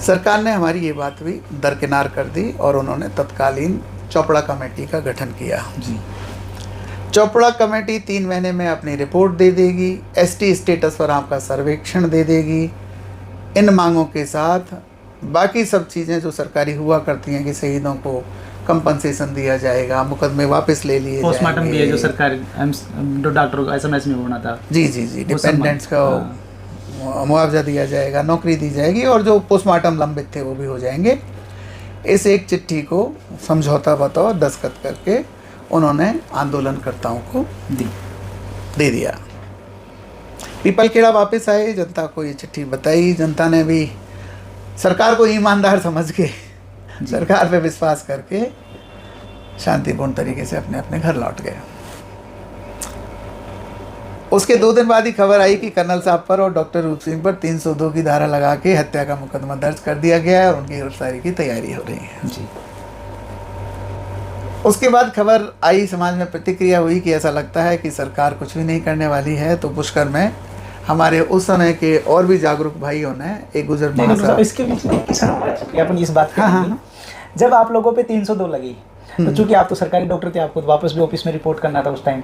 सरकार ने हमारी ये बात भी दरकिनार कर दी और उन्होंने तत्कालीन चोपड़ा कमेटी का गठन किया। जी। चोपड़ा कमेटी 3 महीने में अपनी रिपोर्ट दे देगी, ST स्टेटस पर आपका सर्वेक्षण दे देगी। इन मांगों के साथ बाकी सब चीज़ें जो सरकारी हुआ करती हैं कि शहीदों को कंपनसेशन दिया जाएगा, मुकदमे वापस ले लिए जाएंगे, पोस्टमार्टम भी है जो सरकारी डॉक्टरों का SMS में होना था। जी, डिपेंडेंट्स का मुआवजा दिया जाएगा, नौकरी दी जाएगी और जो पोस्टमार्टम लंबित थे वो भी हो जाएंगे। इस एक चिट्ठी को समझौता बतौर दस्तखत करके उन्होंने आंदोलनकर्ताओं को दे दिया। पीपलखेड़ा वापस आए, जनता को ये चिट्ठी बताई। जनता ने भी सरकार को ईमानदार समझ के, सरकार पे विश्वास करके शांतिपूर्ण तरीके से अपने अपने घर लौट गए। उसके 2 दिन बाद ही खबर आई कि कर्नल साहब पर और डॉक्टर रूप सिंह पर 302 की धारा लगा के हत्या का मुकदमा दर्ज कर दिया गया है और उनकी गिरफ्तारी की तैयारी हो रही है। जी। उसके बाद खबर आई, समाज में प्रतिक्रिया हुई कि ऐसा लगता है कि सरकार कुछ भी नहीं करने वाली है। तो पुष्कर में हमारे उस समय के और भी जागरूक भाइयों ने एक गुजर इसके बीच में अपन इस बात हाँ। जब आप लोगों पे 302 लगी तो चूंकि आप तो सरकारी डॉक्टर थे, आपको तो वापस भी ऑफिस में रिपोर्ट करना था उस टाइम,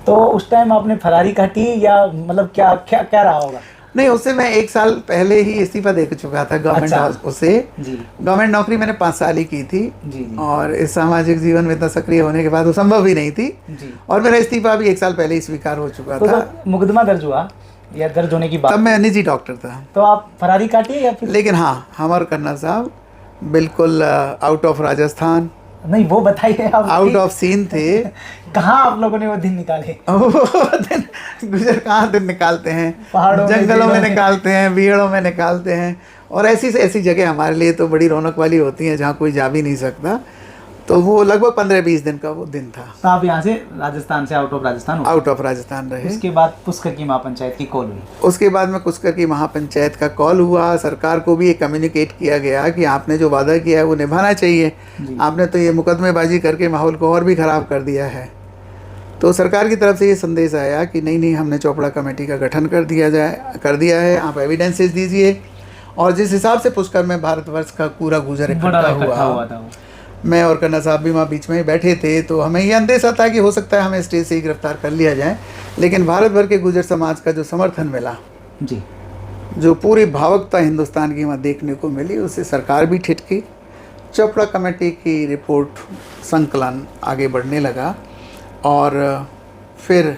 तो उस टाइम आपने फरारी काटी या मतलब क्या क्या क्या रहा होगा? नहीं, उससे मैं 1 साल पहले ही इस्तीफा दे चुका था गवर्नमेंट। अच्छा। उससे जी गवर्नमेंट नौकरी मैंने 5 साल ही की थी। जी जी और इस सामाजिक जीवन में इतना सक्रिय होने के बाद वो संभव ही नहीं थी। जी। और मेरा इस्तीफा भी 1 साल पहले ही स्वीकार हो चुका तो था। जब मुकदमा दर्ज हुआ या दर्ज होने की तब बात, मैं निजी डॉक्टर था। तो आप फरारी काटे या फिर? लेकिन हाँ, हमारे कन्ना साहब बिल्कुल आउट ऑफ राजस्थान, नहीं, वो बताइए आप। आउट ऑफ सीन थे। कहाँ आप लोगों ने वो दिन निकाले? वो दिन गुजर कहाँ दिन निकालते हैं, पहाड़ों में, जंगलों में झीलों में। निकालते हैं, बीहड़ों में निकालते हैं। और ऐसी से ऐसी जगह हमारे लिए तो बड़ी रौनक वाली होती हैं जहाँ कोई जा भी नहीं सकता। तो वो लगभग 15-20 दिन का वो दिन था। तो आप यहाँ से राजस्थान से आउट ऑफ राजस्थान हो? आउट ऑफ राजस्थान रहे। उसके बाद पुष्कर की महापंचायत की कॉल हुई? उसके बाद में कुस्कर की महापंचायत का कॉल हुआ। सरकार को भी ये कम्युनिकेट किया गया कि आपने जो वादा किया है वो निभाना चाहिए। आपने तो ये मुकदमेबाजी करके माहौल को और भी ख़राब कर दिया है। तो सरकार की तरफ से ये संदेश आया कि नहीं नहीं, हमने चोपड़ा कमेटी का गठन कर दिया है, आप एविडेंसेस दीजिए। और जिस हिसाब से पुष्कर में भारतवर्ष का पूरा गुजर इकट्ठा हुआ था, मैं और कन्ना साहब भी वहाँ बीच में ही बैठे थे। तो हमें ये अंदेशा था कि हो सकता है हमें स्टेज से ही गिरफ्तार कर लिया जाए। लेकिन भारत भर के गुजर समाज का जो समर्थन मिला जी, जो पूरी भावुकता हिंदुस्तान की वहाँ देखने को मिली, उससे सरकार भी ठिठकी। चोपड़ा कमेटी की रिपोर्ट संकलन आगे बढ़ने लगा। और फिर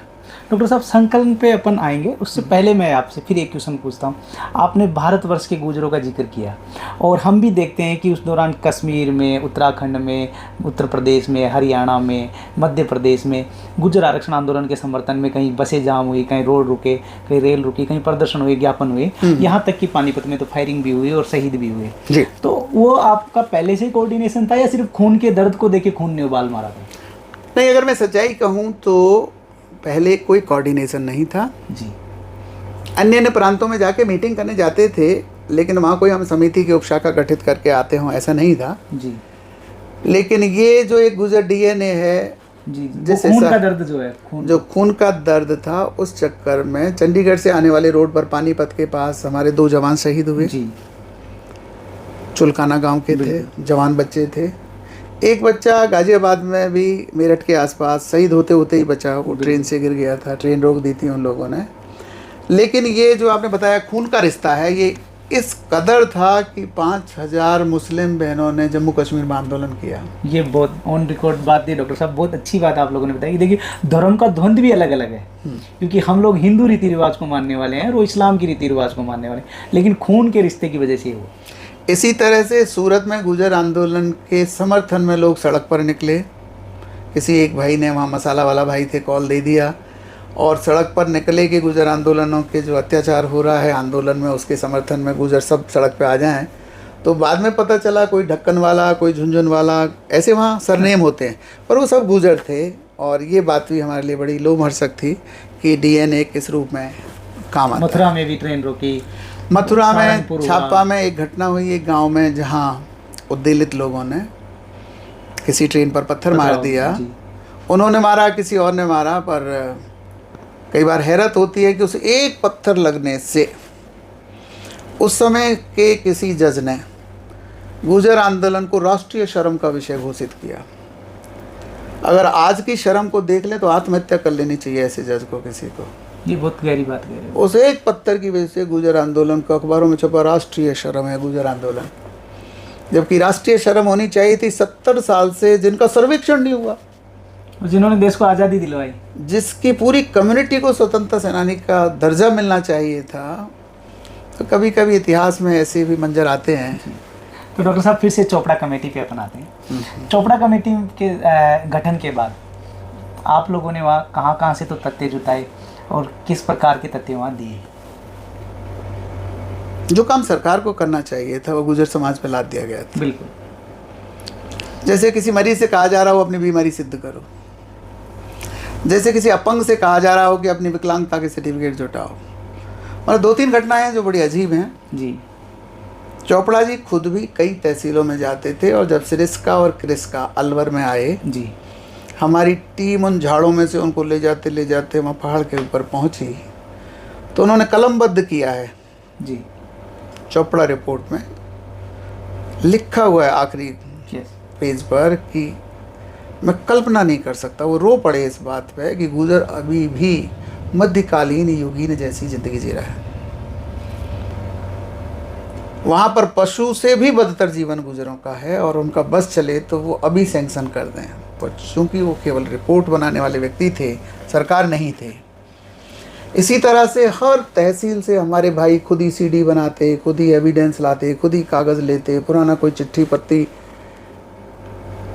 डॉक्टर साहब संकलन पे अपन आएंगे, उससे पहले मैं आपसे फिर एक क्वेश्चन पूछता हूँ। आपने भारतवर्ष के गुजरों का जिक्र किया और हम भी देखते हैं कि उस दौरान कश्मीर में, उत्तराखंड में, उत्तर प्रदेश में, हरियाणा में, मध्य प्रदेश में गुजर आरक्षण आंदोलन के समर्थन में कहीं बसें जाम हुई, कहीं रोड रुके, कहीं रेल रुकी, कहीं प्रदर्शन हुए, ज्ञापन हुए, यहाँ तक कि पानीपत में तो फायरिंग भी हुई और शहीद भी हुए जी। तो वो आपका पहले से कोऑर्डिनेशन था या सिर्फ खून के दर्द को देखे खून ने उबाल मारा था? नहीं, अगर मैं सच्चाई कहूँ तो पहले कोई कोऑर्डिनेशन नहीं था जी। अन्य अन्य प्रांतों में जाके मीटिंग करने जाते थे, लेकिन वहाँ कोई हम समिति की उपशाखा गठित करके आते हों ऐसा नहीं था जी। लेकिन ये जो एक गुजर डीएनए है जी, जैसे खून का दर्द जो है, खून का दर्द था, उस चक्कर में चंडीगढ़ से आने वाले रोड पर पानीपत के पास हमारे 2 जवान शहीद हुए जी। चुलकाना गांव के थे, जवान बच्चे थे। एक बच्चा गाजियाबाद में भी मेरठ के आसपास शहीद होते होते ही बचा, वो ट्रेन से गिर गया था, ट्रेन रोक दी थी उन लोगों ने। लेकिन ये जो आपने बताया खून का रिश्ता है, ये इस कदर था कि 5000 मुस्लिम बहनों ने जम्मू कश्मीर में आंदोलन किया। ये बहुत ऑन रिकॉर्ड बात थी डॉक्टर साहब, बहुत अच्छी बात आप लोगों ने बताई। देखिए धर्म का द्वंद भी अलग अलग है, क्योंकि हम लोग हिंदू रीति रिवाज को मानने वाले हैं और वो इस्लाम की रीति रिवाज को मानने वाले हैं, लेकिन खून के रिश्ते की वजह से वो। इसी तरह से सूरत में गुजर आंदोलन के समर्थन में लोग सड़क पर निकले। किसी एक भाई ने, वहाँ मसाला वाला भाई थे, कॉल दे दिया और सड़क पर निकले कि गुजर आंदोलनों के जो अत्याचार हो रहा है आंदोलन में, उसके समर्थन में गुजर सब सड़क पे आ जाएं। तो बाद में पता चला कोई ढक्कन वाला, कोई झुंझुन वाला, ऐसे वहाँ सरनेम होते हैं, पर वो सब गुजर थे। और ये बात भी हमारे लिए बड़ी लोमहर्षक थी कि डीएनए किस रूप में काम आता। मथुरा में भी ट्रेन रोकी, मथुरा में छापा में एक घटना हुई एक गांव में, जहां उद्वेलित लोगों ने किसी ट्रेन पर पत्थर मार दिया। उन्होंने मारा, किसी और ने मारा, पर कई बार हैरत होती है कि उस एक पत्थर लगने से उस समय के किसी जज ने गुजर आंदोलन को राष्ट्रीय शर्म का विषय घोषित किया। अगर आज की शर्म को देख लें तो आत्महत्या कर लेनी चाहिए ऐसे जज को, किसी को। ये बहुत गहरी बात कह रहे हैं। उस एक पत्थर की वजह से गुजर आंदोलन को अखबारों में छपा, राष्ट्रीय शर्म है गुजर आंदोलन, जबकि राष्ट्रीय शर्म होनी चाहिए थी 70 साल से जिनका सर्वेक्षण नहीं हुआ, जिन्होंने देश को आज़ादी दिलवाई, जिसकी पूरी कम्युनिटी को स्वतंत्रता सेनानी का दर्जा मिलना चाहिए था। तो कभी कभी इतिहास में ऐसे भी मंजर आते हैं। तो डॉक्टर साहब फिर से चोपड़ा कमेटी पे अपन आते हैं। चोपड़ा कमेटी के गठन के बाद आप लोगों ने वहाँ कहाँ से तो तथ्य जुटाए और किस प्रकार के तथ्य वहाँ दिए? जो काम सरकार को करना चाहिए था वो गुजर समाज पे लाद दिया गया था। बिल्कुल। जैसे किसी मरीज से कहा जा रहा हो अपनी बीमारी सिद्ध करो, जैसे किसी अपंग से कहा जा रहा हो कि अपनी विकलांगता के सर्टिफिकेट जुटाओ। मतलब 2-3 घटनाएं हैं जो बड़ी अजीब हैं जी। चोपड़ा जी खुद भी कई तहसीलों में जाते थे, और जब सिरिस्का और क्रिस्का अलवर में आए जी, हमारी टीम उन झाड़ों में से उनको ले जाते वहाँ पहाड़ के ऊपर पहुँची, तो उन्होंने कलमबद्ध किया है जी, चोपड़ा रिपोर्ट में लिखा हुआ है आखिरी पेज पर कि मैं कल्पना नहीं कर सकता। वो रो पड़े इस बात पे कि गुजर अभी भी मध्यकालीन योगीन जैसी ज़िंदगी जी रहा है। वहाँ पर पशु से भी बदतर जीवन गुजरों का है, और उनका बस चले तो वो अभी सैंक्शन कर दें, पर चूँकि वो केवल रिपोर्ट बनाने वाले व्यक्ति थे, सरकार नहीं थे। इसी तरह से हर तहसील से हमारे भाई खुद ही सीडी बनाते, खुद ही एविडेंस लाते, खुद ही कागज़ लेते, पुराना कोई चिट्ठी पत्ती,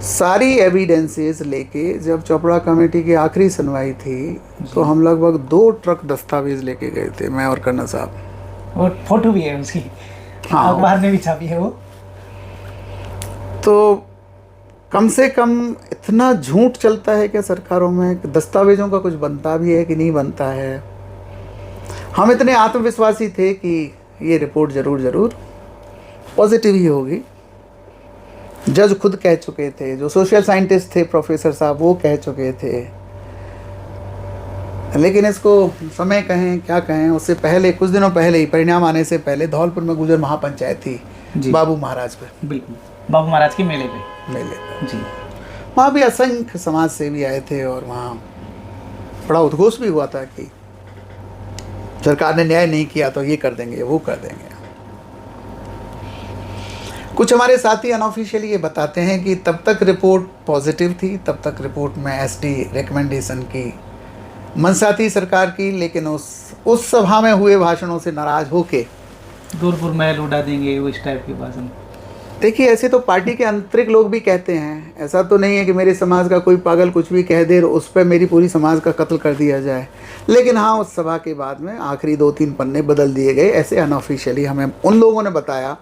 सारी एविडेंसेस लेके जब चोपड़ा कमेटी की आखिरी सुनवाई थी तो हम लगभग 2 ट्रक दस्तावेज लेके गए थे, मैं और कर्नल साहब। और फोटो भी है उसकी, हाँ, अखबार में भी छापी है वो। तो कम से कम इतना झूठ चलता है क्या सरकारों में, दस्तावेजों का कुछ बनता भी है कि नहीं बनता है। हम इतने आत्मविश्वासी थे कि ये रिपोर्ट ज़रूर पॉजिटिव ही होगी। जज खुद कह चुके थे, जो सोशल साइंटिस्ट थे प्रोफेसर साहब वो कह चुके थे। लेकिन इसको समय कहें क्या कहें, उससे पहले कुछ दिनों पहले ही, परिणाम आने से पहले धौलपुर में गुजर महापंचायत थी बाबू महाराज पे। बिल्कुल, बाबू महाराज के मेले पे जी। वहाँ भी असंख्य समाज सेवी आए थे और वहाँ बड़ा उद्घोष भी हुआ था कि सरकार ने न्याय नहीं किया तो ये कर देंगे, वो कर देंगे। कुछ हमारे साथी अनऑफिशियली ये बताते हैं कि तब तक रिपोर्ट पॉजिटिव थी, तब तक रिपोर्ट में एसटी रिकमेंडेशन की मंशा थी सरकार की, लेकिन उस सभा में हुए भाषणों से नाराज होके दूरपुर महल उड़ा देंगे, वो इस टाइप के भाषण। देखिए, ऐसे तो पार्टी के आंतरिक लोग भी कहते हैं। ऐसा तो नहीं है कि मेरे समाज का कोई पागल कुछ भी कह दे और उस पर मेरी पूरी समाज का कत्ल कर दिया जाए। लेकिन हाँ, उस सभा के बाद में आखिरी 2-3 पन्ने बदल दिए गए, ऐसे अनऑफिशियली हमें उन लोगों ने बताया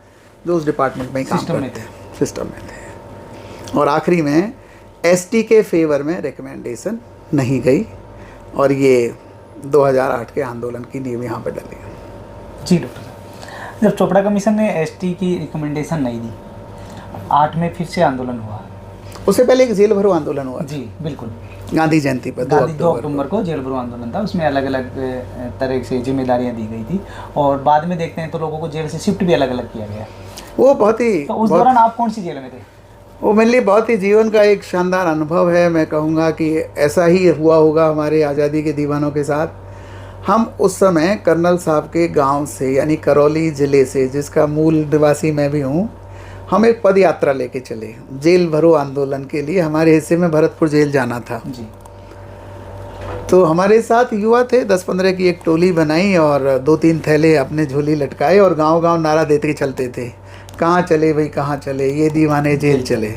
जो उस डिपार्टमेंट में ही काम करते थे, सिस्टम में थे। और आखिरी में एसटी के फेवर में रिकमेंडेशन नहीं गई और ये 2008 के आंदोलन की नींव यहाँ पर डली। जी डॉक्टर साहब, जब चोपड़ा कमीशन ने एसटी की रिकमेंडेशन नहीं दी, 8 में फिर से आंदोलन हुआ। उससे पहले एक जेल भरो आंदोलन हुआ। जी बिल्कुल, गांधी जयंती पर 2 अक्टूबर को जेल भरो आंदोलन था। उसमें अलग अलग तरह से जिम्मेदारियां दी गई थी और बाद में देखते हैं तो लोगों को जेल से शिफ्ट भी अलग अलग किया गया। वो बहुत ही, तो उस दौरान आप कौन सी जेल में थे? वो मेरे लिए बहुत ही जीवन का एक शानदार अनुभव है। मैं कहूँगा कि ऐसा ही हुआ होगा हमारे आज़ादी के दीवानों के साथ। हम उस समय कर्नल साहब के गांव से, यानी करौली ज़िले से, जिसका मूल निवासी मैं भी हूँ, हम एक पद यात्रा लेके चले जेल भरो आंदोलन के लिए। हमारे हिस्से में भरतपुर जेल जाना था जी। तो हमारे साथ युवा थे, 10-15 की एक टोली बनाई और 2-3 थैले अपने झोली लटकाए और गांव-गांव नारा देते चलते थे, कहाँ चले भाई कहाँ चले, ये दीवाने जेल चले।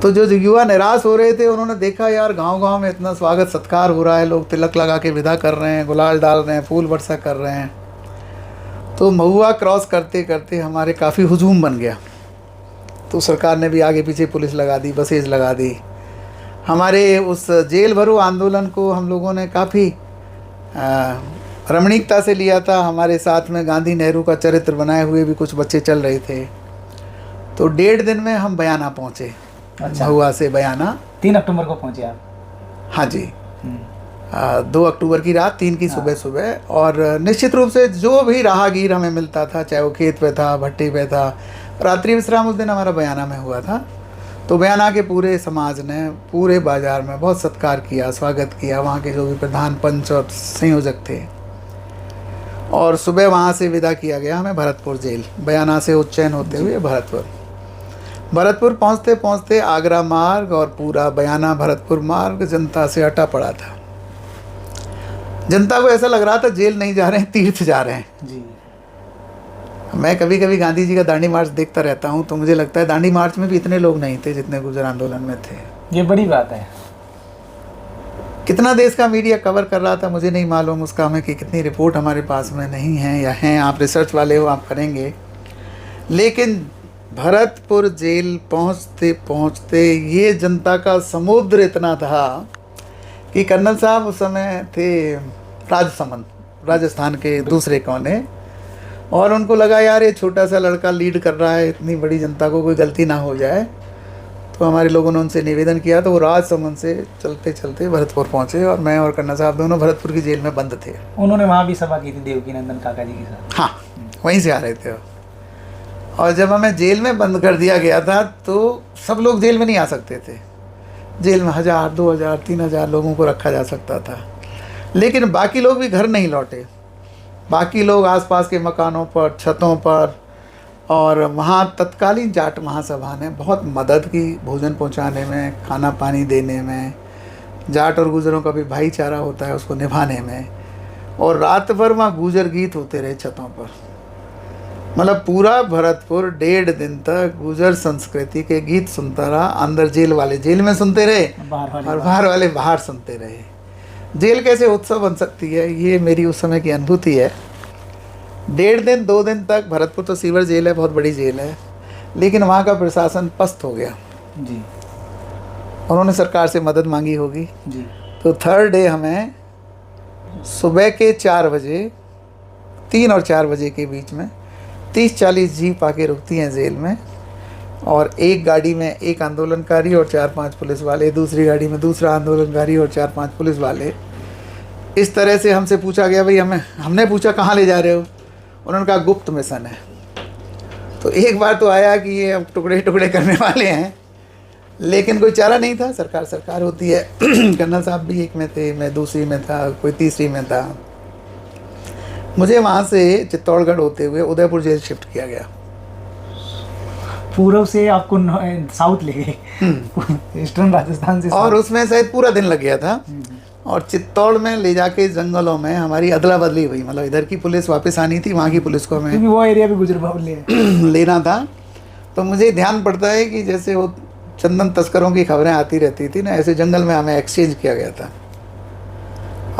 तो जो युवा निराश हो रहे थे, उन्होंने देखा यार गांव-गांव में इतना स्वागत सत्कार हो रहा है, लोग तिलक लगा के विदा कर रहे हैं, गुलाल डाल रहे हैं, फूल वर्षा कर रहे हैं। तो महुआ क्रॉस करते करते हमारे काफ़ी हुजूम बन गया। तो सरकार ने भी आगे पीछे पुलिस लगा दी, बसेज लगा दी। हमारे उस जेल भरो आंदोलन को हम लोगों ने काफ़ी रमणीकता से लिया था। हमारे साथ में गांधी नेहरू का चरित्र बनाए हुए भी कुछ बच्चे चल रहे थे। तो 1.5 दिन में हम बयाना पहुँचे। अच्छा। महुआ से बयाना 3 अक्टूबर को पहुँचे आप? हाँ जी। 2 अक्टूबर की रात, 3 की सुबह सुबह। और निश्चित रूप से जो भी राहगीर हमें मिलता था, चाहे वो खेत पे था, भट्टी पे था, रात्रि विश्राम उस दिन हमारा बयाना में हुआ था। तो बयाना के पूरे समाज ने पूरे बाज़ार में बहुत सत्कार किया, स्वागत किया, वहाँ के जो भी प्रधान पंच और संयोजक थे। और सुबह वहाँ से विदा किया गया हमें भरतपुर जेल, बयाना से उज्जैन होते हुए भरतपुर पहुँचते पहुँचते आगरा मार्ग और पूरा बयाना भरतपुर मार्ग जनता से अटा पड़ा था। जनता को ऐसा लग रहा था जेल नहीं जा रहे हैं, तीर्थ जा रहे हैं जी। मैं कभी कभी गांधी जी का दांडी मार्च देखता रहता हूं, तो मुझे लगता है दांडी मार्च में भी इतने लोग नहीं थे जितने गुजर आंदोलन में थे। ये बड़ी बात है। कितना देश का मीडिया कवर कर रहा था मुझे नहीं मालूम, उसका हमें कि कितनी रिपोर्ट हमारे पास में नहीं है या हैं, आप रिसर्च वाले हो, आप करेंगे। लेकिन भरतपुर जेल पहुंचते पहुंचते ये जनता का समुद्र इतना था कि कर्नल साहब उस समय थे राजसमंद, राजस्थान के दूसरे कोने, और उनको लगा यार ये छोटा सा लड़का लीड कर रहा है, इतनी बड़ी जनता को कोई गलती ना हो जाए। तो हमारे लोगों ने उनसे निवेदन किया, तो वो राजसमंद से चलते चलते भरतपुर पहुँचे और मैं और कर्नल साहब दोनों भरतपुर की जेल में बंद थे। उन्होंने वहाँ भी सभा की थी देवकी नंदन काका जी के साथ? हाँ, वहीं से आ रहे थे। और जब हमें जेल में बंद कर दिया गया था तो सब लोग जेल में नहीं आ सकते थे, जेल में 1000, 2000, 3000 लोगों को रखा जा सकता था। लेकिन बाकी लोग भी घर नहीं लौटे। बाकी लोग आसपास के मकानों पर, छतों पर, और वहाँ तत्कालीन जाट महासभा ने बहुत मदद की भोजन पहुँचाने में, खाना पानी देने में, जाट और गुजरों का भी भाईचारा होता है उसको निभाने में। और रात भर वहाँ गुजर गीत होते रहे छतों पर। मतलब पूरा भरतपुर 1.5 दिन तक गुजर संस्कृति के गीत सुनता रहा। अंदर जेल वाले जेल में सुनते रहे और बाहर वाले बाहर सुनते रहे। जेल कैसे उत्सव बन सकती है, ये मेरी उस समय की अनुभूति है। 1.5 दिन 2 दिन तक भरतपुर तो सीवर जेल है, बहुत बड़ी जेल है, लेकिन वहाँ का प्रशासन पस्त हो गया जी। उन्होंने सरकार से मदद मांगी होगी जी। तो 3rd डे हमें सुबह के 4 बजे, 3 और 4 बजे के बीच में 30-40 जीप आके रुकती हैं जेल में, और एक गाड़ी में एक आंदोलनकारी और 4-5 पुलिस वाले, दूसरी गाड़ी में दूसरा आंदोलनकारी और 4-5 पुलिस वाले। इस तरह से हमसे पूछा गया, भाई हमने पूछा कहाँ ले जा रहे हो, उन्होंने कहा गुप्त मिशन है। तो एक बार तो आया कि ये अब टुकड़े टुकड़े करने वाले हैं, लेकिन कोई चारा नहीं था। सरकार होती है। कर्नल साहब भी एक में थे, मैं दूसरी में था, कोई तीसरी में था। मुझे वहाँ से चित्तौड़गढ़ होते हुए उदयपुर जेल शिफ्ट किया गया। पूर्व से आपको साउथ ले गए, ईस्टर्न राजस्थान से। और उसमें शायद पूरा दिन लग गया था। और चित्तौड़ में ले जाके जंगलों में हमारी अदला बदली हुई। मतलब इधर की पुलिस वापस आनी थी, वहाँ की पुलिस को हमें वो एरिया भी गुजर बाहुल्य लेना था। तो मुझे ध्यान पड़ता है कि जैसे वो चंदन तस्करों की खबरें आती रहती थी ना, ऐसे जंगल में हमें एक्सचेंज किया गया था।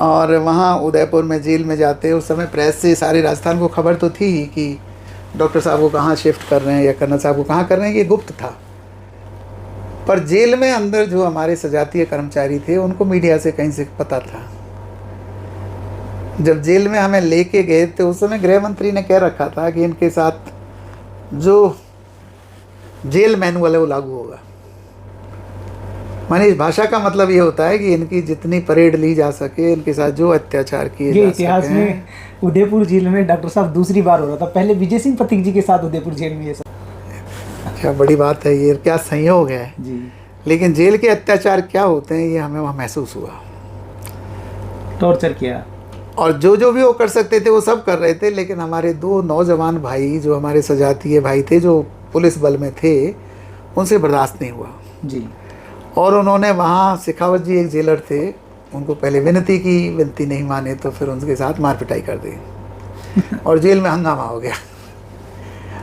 और वहाँ उदयपुर में जेल में जाते, उस समय प्रेस से सारे राजस्थान को खबर तो थी ही कि डॉक्टर साहब को कहाँ शिफ्ट कर रहे हैं या कर्नल साहब को कहाँ कर रहे हैं, ये गुप्त था। पर जेल में अंदर जो हमारे सजातीय कर्मचारी थे उनको मीडिया से कहीं से पता था। जब जेल में हमें लेके गए तो उस समय गृह मंत्री ने कह रखा था कि इनके साथ जो जेल मैनुअल है वो लागू होगा। माने इस भाषा का मतलब ये होता है कि इनकी जितनी परेड ली जा सके, इनके साथ जो अत्याचार किए जा इतिहास में उदयपुर जेल में डॉक्टर साहब दूसरी बार हो रहा था। पहले विजय सिंह पथिक जी के साथ उदयपुर जेल में ये सब। क्या बड़ी बात है ये, क्या संयोग है जी। लेकिन जेल के अत्याचार क्या होते हैं ये हमें वहाँ महसूस हुआ। टॉर्चर किया, और जो भी वो कर सकते थे वो सब कर रहे थे। लेकिन हमारे 2 नौजवान भाई जो हमारे सजातीय भाई थे, जो पुलिस बल में थे, उनसे बर्दाश्त नहीं हुआ जी। और उन्होंने वहाँ शेखावत जी एक जेलर थे, उनको पहले विनती की, विनती नहीं माने तो फिर उनके साथ मार पिटाई कर दी और जेल में हंगामा हो गया।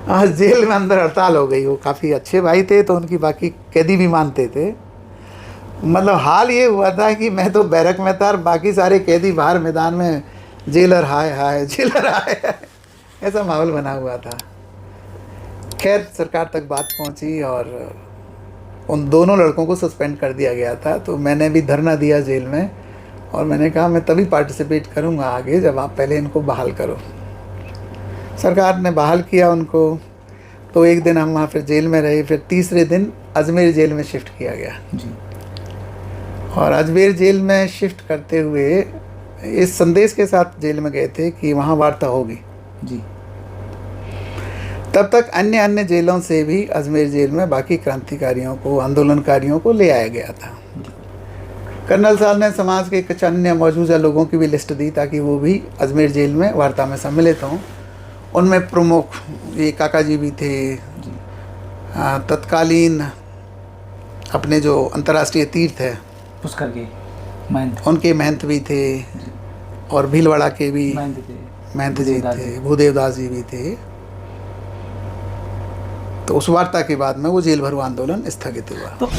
आज जेल में अंदर हड़ताल हो गई। वो काफ़ी अच्छे भाई थे तो उनकी बाकी कैदी भी मानते थे। मतलब हाल ये हुआ था कि मैं तो बैरक में था और बाकी सारे कैदी बाहर मैदान में जेलर हाय हाय, जेलर हाय हाय, ऐसा माहौल बना हुआ था। खैर सरकार तक बात पहुंची और उन दोनों लड़कों को सस्पेंड कर दिया गया था। तो मैंने भी धरना दिया जेल में और मैंने कहा मैं तभी पार्टिसिपेट करूंगा आगे जब आप पहले इनको बहाल करो। सरकार ने बहाल किया उनको। तो एक दिन हम वहाँ फिर जेल में रहे। फिर तीसरे दिन अजमेर जेल में शिफ्ट किया गया जी। और अजमेर जेल में शिफ्ट करते हुए इस संदेश के साथ जेल में गए थे कि वहाँ वार्ता होगी जी। तब तक अन्य जेलों से भी अजमेर जेल में बाकी क्रांतिकारियों को, आंदोलनकारियों को ले आया गया था। कर्नल साहब ने समाज के कुछ अन्य मौजूदा लोगों की भी लिस्ट दी ताकि वो भी अजमेर जेल में वार्ता में सम्मिलित हों। उनमें प्रमुख ये काका जी भी थे, तत्कालीन अपने जो अंतर्राष्ट्रीय तीर्थ है पुष्कर के महंत, उनके महंत भी थे और भीलवाड़ा के भी महंत जी थे, भूदेव दास जी भी थे। तो उस वार्ता के बाद में वो जेल भरो आंदोलन स्थगित हुआ। तो